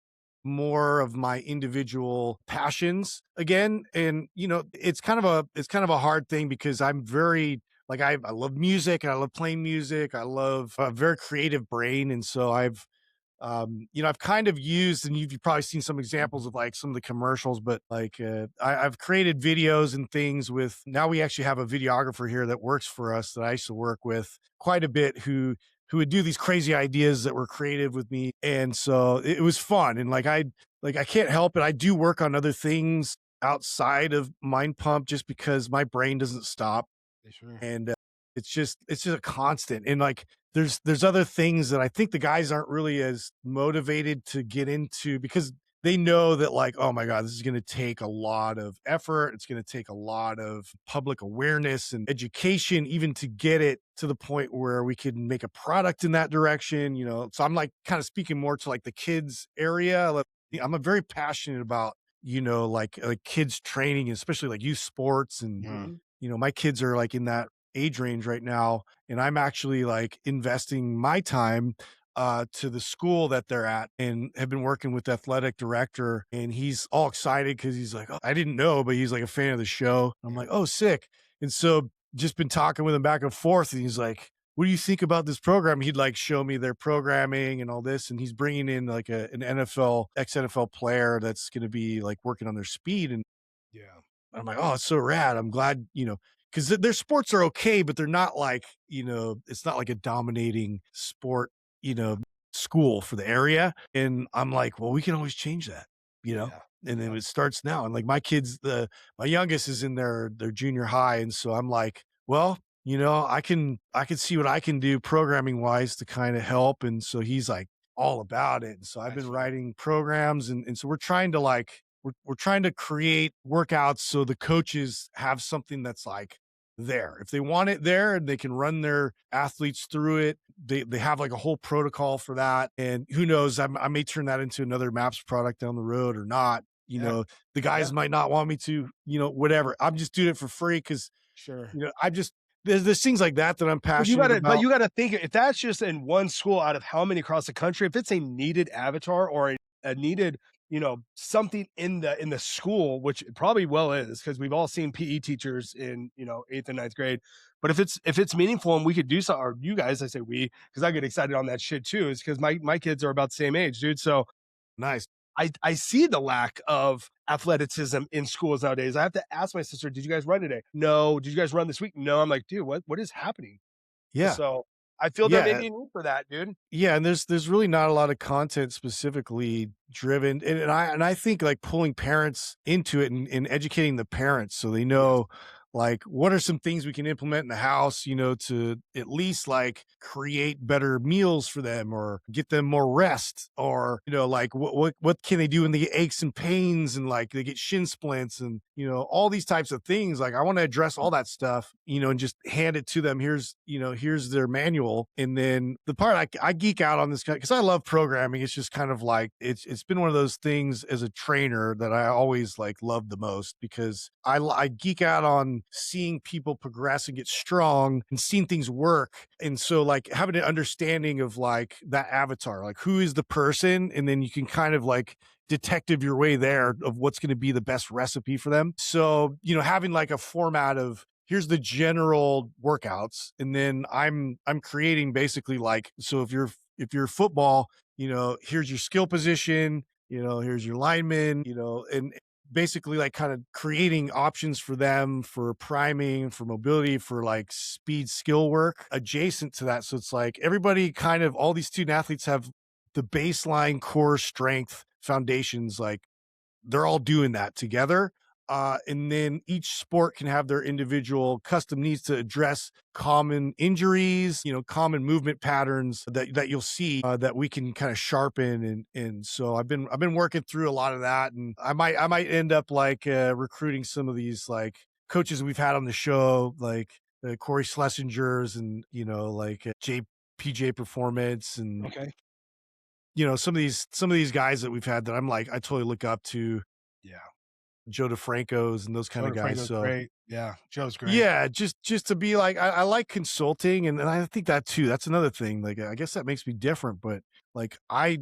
more of my individual passions again. And, it's kind of a hard thing because I'm very, like, I love music and I love playing music. I love a very creative brain. And so I've kind of used, and you've probably seen some examples of like some of the commercials, but like, I've created videos and things with, now we actually have a videographer here that works for us that I used to work with quite a bit, who would do these crazy ideas that were creative with me. And so it was fun. And I can't help it. I do work on other things outside of Mind Pump just because my brain doesn't stop. Sure. And it's just a constant. And like, there's other things that I think the guys aren't really as motivated to get into because they know that, like, oh my God, this is going to take a lot of effort. It's going to take a lot of public awareness and education, even to get it to the point where we can make a product in that direction, So I'm like kind of speaking more to like the kids area. Like, I'm a very passionate about, like kids training, especially like youth sports. And, my kids are like in that age range right now. And I'm actually like investing my time to the school that they're at, and have been working with the athletic director, and he's all excited because he's like, oh, I didn't know, but he's like a fan of the show. I'm like, oh, sick. And so just been talking with him back and forth, and he's like, what do you think about this program? He'd like show me their programming and all this. And he's bringing in like an NFL, ex-NFL player that's going to be like working on their speed. And Yeah. I'm like, oh, it's so rad. I'm glad, because their sports are okay, but they're not like, it's not like a dominating sport, you know, school for the area. And I'm like, well, we can always change that, Yeah. and then it starts now. And like my kids, my youngest is in their junior high. And so I'm like, well, I can see what I can do programming wise to kind of help. And so he's like all about it. And so I've been writing programs, and so we're trying to like, we're trying to create workouts so the coaches have something that's like there. If they want it there and they can run their athletes through it, they have like a whole protocol for that. And who knows, I may turn that into another Maps product down the road or not. The guys might not want me to, whatever. I'm just doing it for free because, Sure. I just, there's things like that I'm passionate about. But you gotta think, if that's just in one school out of how many across the country, if it's a needed avatar or a needed, something in the school, which it probably well is, because we've all seen PE teachers in, 8th and 9th grade. But if it's meaningful and we could do something, or you guys, I say we, because I get excited on that shit too, is because my kids are about the same age, dude. So Nice. I see the lack of athleticism in schools nowadays. I have to ask my sister, did you guys run today? No. Did you guys run this week? No. I'm like, dude, what is happening? Yeah. So I feel there may Yeah. be a need for that, dude. Yeah, and there's really not a lot of content specifically driven, and I think like pulling parents into it, and educating the parents so they know like what are some things we can implement in the house, to at least like create better meals for them or get them more rest, or like what can they do when they get aches and pains and like they get shin splints, and all these types of things. Like I want to address all that stuff, and just hand it to them. Here's their manual. And then the part I geek out on this because I love programming. It's just kind of like it's been one of those things as a trainer that I always like loved the most, because I geek out on seeing people progress and get strong and seeing things work. And so like having an understanding of like that avatar, like who is the person, and then you can kind of like detective your way there of what's going to be the best recipe for them. So, having like a format of here's the general workouts, and then I'm creating basically like, so if you're football, here's your skill position, here's your lineman, and basically like kind of creating options for them for priming, for mobility, for like speed skill work adjacent to that. So it's like everybody kind of, all these student athletes have the baseline core strength foundations, like they're all doing that together. And then each sport can have their individual custom needs to address common injuries, common movement patterns that you'll see that we can kind of sharpen. And so I've been working through a lot of that, and I might end up like recruiting some of these like coaches we've had on the show, like Corey Schlessinger's and like Jay PJ Performance and Okay. some of these guys that we've had that I'm like I totally look up to, Yeah. Joe DeFranco's and those kind Joe of guys. DeFranco's So great. Yeah. Joe's great. yeah, just to be like I like consulting and I think that too. That's another thing. Like I guess that makes me different, but like I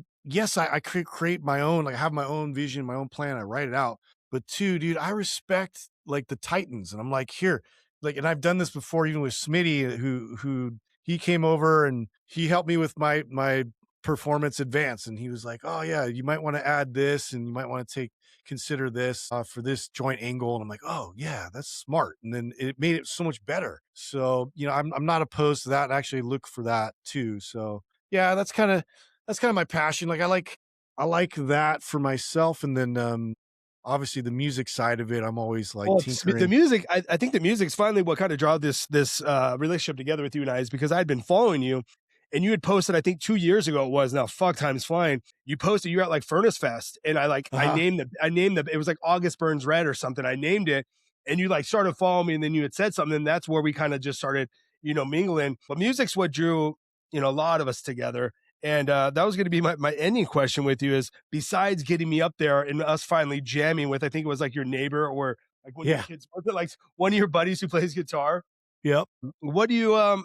create my own, like I have my own vision, my own plan, I write it out. But two, dude, I respect like the Titans. And I'm like, here, like, and I've done this before, even with Smitty, who he came over and he helped me with my performance advance. And he was like, oh yeah, you might want to add this and you might want to consider this for this joint angle. And I'm like, oh yeah, that's smart. And then it made it so much better. So, I'm not opposed to that. I actually look for that too. So yeah, that's kind of my passion. Like I like that for myself. And then obviously the music side of it, I'm always like Well, the tinkering. music, I think the music's finally what kind of draw this relationship together with you and I is because I'd been following you and you had posted, I think 2 years ago it was now, fuck time's flying. You posted, you're at like Furnace Fest and Uh-huh. I named the, it was like August Burns Red or something. I named it and you like started following me and then you had said something and that's where we kind of just started, mingling. But music's what drew, a lot of us together. And that was going to be my ending question with you is besides getting me up there and us finally jamming with, I think it was like your neighbor or like one of your Yeah. kids, was it like one of your buddies who plays guitar? Yep. What do you,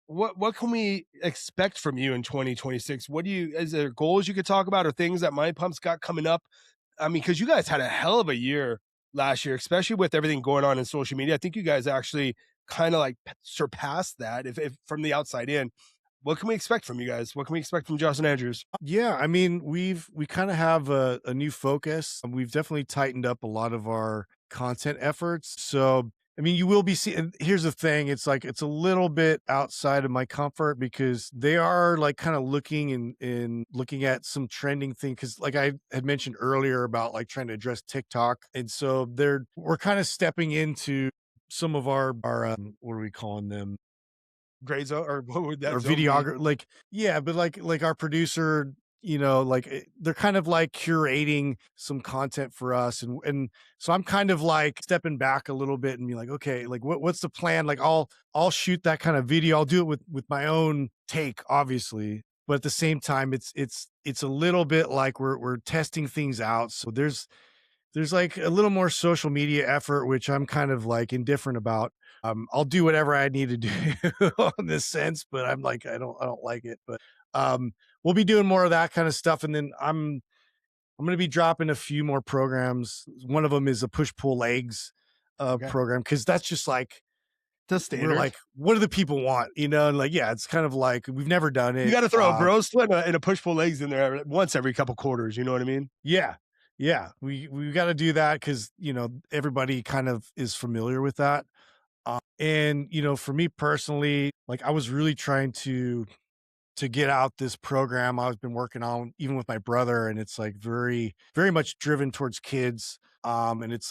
what can we expect from you in 2026? Is there goals you could talk about or things that Mind Pump's got coming up? I mean, cause you guys had a hell of a year last year, especially with everything going on in social media. I think you guys actually kind of like surpassed that if from the outside in. What can we expect from you guys? What can we expect from Justin Andrews? Yeah, I mean, we kind of have a new focus. We've definitely tightened up a lot of our content efforts. So, I mean, you will be seeing. Here's the thing: it's like it's a little bit outside of my comfort because they are like kind of looking and looking at some trending thing. Because, like I had mentioned earlier about like trying to address TikTok, and so we're kind of stepping into some of our what are we calling them? Gray zone, or what would that Or zone be? videographer, like yeah, but like our producer, like they're kind of like curating some content for us, and so I'm kind of like stepping back a little bit and be like, okay, like what's the plan? Like I'll shoot that kind of video, I'll do it with my own take, obviously, but at the same time, it's a little bit like we're testing things out. So there's like a little more social media effort, which I'm kind of like indifferent about. I'll do whatever I need to do in this sense, but I'm like, I don't like it, but, we'll be doing more of that kind of stuff. And then I'm going to be dropping a few more programs. One of them is a push pull legs, Okay. program. Cause that's just like, The we're standard. like, what do the people want? And like, yeah, it's kind of like, we've never done You it. got to throw a bro split and a push pull legs in there once every couple quarters. You know what I mean? Yeah. Yeah. We got to do that. Cause everybody kind of is familiar with that. And for me personally, like I was really trying to get out this program I've been working on, even with my brother, and it's like very, very much driven towards kids. And it's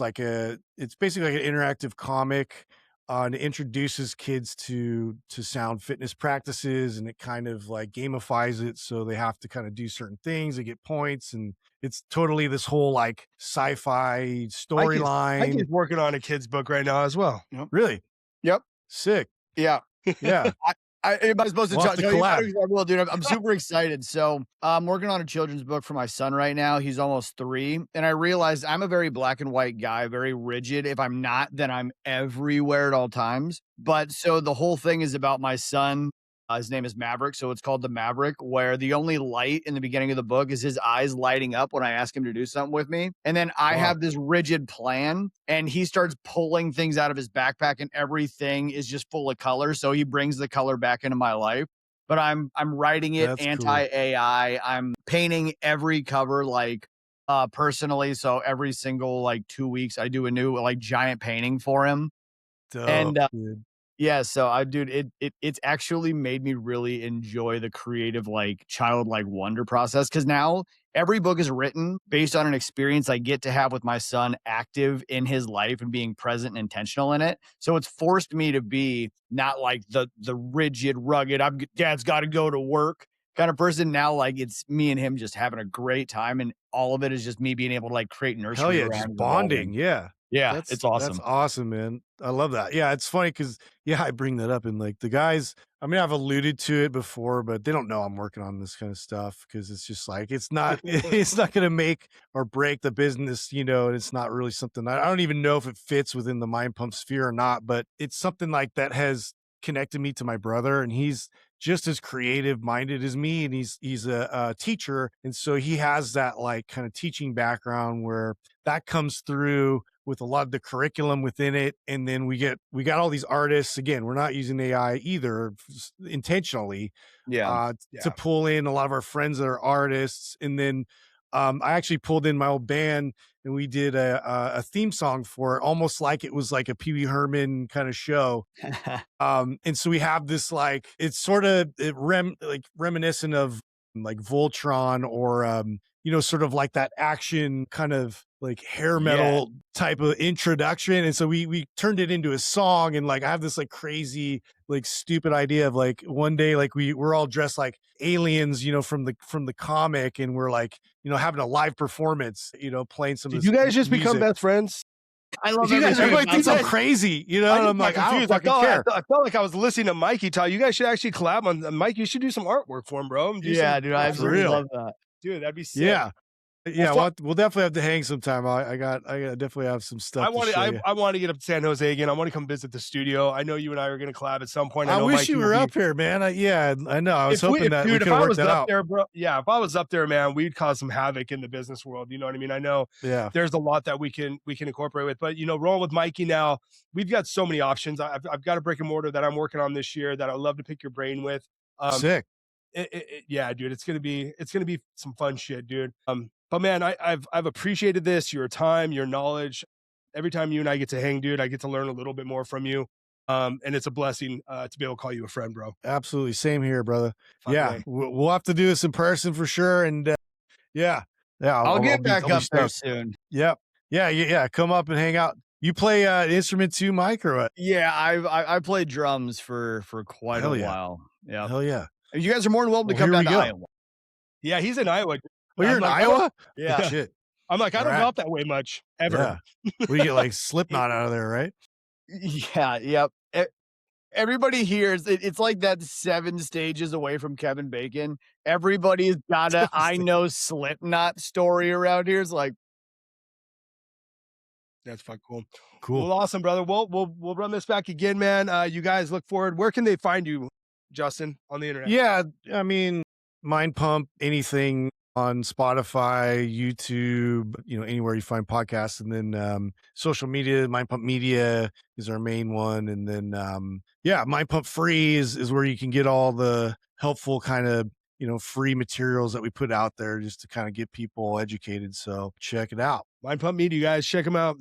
basically like an interactive comic, and it introduces kids to sound fitness practices, and it kind of like gamifies it, so they have to kind of do certain things, they get points, and it's totally this whole like sci-fi Mikey's storyline. working on a kid's book right now as well. Yep. Really Yep. sick. Yeah. Yeah. Am I supposed to We'll have to tell you about collab. it? I will, dude. I'm super excited. So I'm working on a children's book for my son right now. He's almost 3. And I realized I'm a very black and white guy, very rigid. If I'm not, then I'm everywhere at all times. But so the whole thing is about my son. His name is Maverick. So it's called The Maverick, where the only light in the beginning of the book is his eyes lighting up when I ask him to do something with me. And then I Wow. have this rigid plan and he starts pulling things out of his backpack and everything is just full of color. So he brings the color back into my life. But I'm writing it That's cool. anti-AI. I'm painting every cover like personally. So every single like 2 weeks I do a new like giant painting for him. Dope, And dude. yeah, so dude, it's actually made me really enjoy the creative, like childlike wonder process. Cause now every book is written based on an experience I get to have with my son active in his life and being present and intentional in it. So it's forced me to be not like the rigid, rugged, Dad's got to go to work kind of person. Now, like, it's me and him just having a great time, and all of it is just me being able to like create nursery. Hell yeah, around just and bonding. evolving. Yeah. Yeah, it's awesome. That's awesome, man. I love that. Yeah, it's funny because I bring that up and like the guys, I mean, I've alluded to it before, but they don't know I'm working on this kind of stuff because it's just like it's not gonna make or break the business, and it's not really something I don't even know if it fits within the Mind Pump sphere or not, but it's something like that has connected me to my brother, and he's just as creative minded as me, and he's a teacher, and so he has that like kind of teaching background where that comes through with a lot of the curriculum within it. And then we got all these artists. Again, we're not using AI either intentionally, to pull in a lot of our friends that are artists. And then I actually pulled in my old band and we did a theme song for it, almost like it was like a Pee Wee Herman kind of show. And so we have this like, it's sort of reminiscent of like Voltron or, sort of like that action kind of like hair metal type of introduction. And so we turned it into a song, and like I have this like crazy, like stupid idea of like one day, like we're all dressed like aliens, from the comic, and we're like, having a live performance, playing some Did of you this guys just music. become best friends? I love You guys everything everybody about thinks I'm that. crazy, and I'm like, I don't fucking care. I felt like I was listening to Mikey talk. You guys should actually collab on Mike. You should do some artwork for him, bro. Yeah, dude, I absolutely real. love that. Dude, that'd be sick. Yeah. Yeah, Well, we'll definitely have to hang sometime. I definitely have some stuff. I want to get up to San Jose again. I want to come visit the studio. I know you and I are going to collab at some point. I know wish Mikey you would were be- up here, man. I know. I was If we- hoping if- that dude, we if could I have worked was that up out. there, bro. Yeah, if I was up there, man, we'd cause some havoc in the business world. You know what I mean? I know Yeah. there's a lot that we can incorporate with, but rolling with Mikey now, we've got so many options. I've got a brick and mortar that I'm working on this year that I love to pick your brain with. Sick. Yeah, dude, it's gonna be some fun shit, dude. But man, I've appreciated this, your time, your knowledge. Every time you and I get to hang, dude, I get to learn a little bit more from you. And it's a blessing to be able to call you a friend, bro. Absolutely. Same here, brother. Fuck Yeah. way. We'll have to do this in person for sure. And yeah. I'll get back I'll be up there stoked. soon. Yep. Yeah. Come up and hang out. You play an instrument too, Mike, or what? Yeah, I played drums for quite Hell a yeah. while. Yeah. Hell yeah. You guys are more than welcome to Well, come here down we to go. Iowa. Yeah, he's in Iowa. Oh, you're I'm in like, Iowa? Yeah. Oh, shit. I'm like, I don't Alright. go out that way much ever. Yeah. We get like Slipknot out of there, right? Yeah, yep. Everybody here it's like that 7 stages away from Kevin Bacon. Everybody's got a I know Slipknot story around here. It's like, That's fucking cool. Cool. Well, awesome, brother. We'll run this back again, man. You guys look forward. Where can they find you, Justin, on the internet? Yeah, I mean, Mind Pump, anything on Spotify, YouTube, anywhere you find podcasts, and then social media. Mind Pump Media is our main one, and then Mind Pump Free is where you can get all the helpful kind of free materials that we put out there just to kind of get people educated. So check it out. Mind Pump Media, you guys, check them out.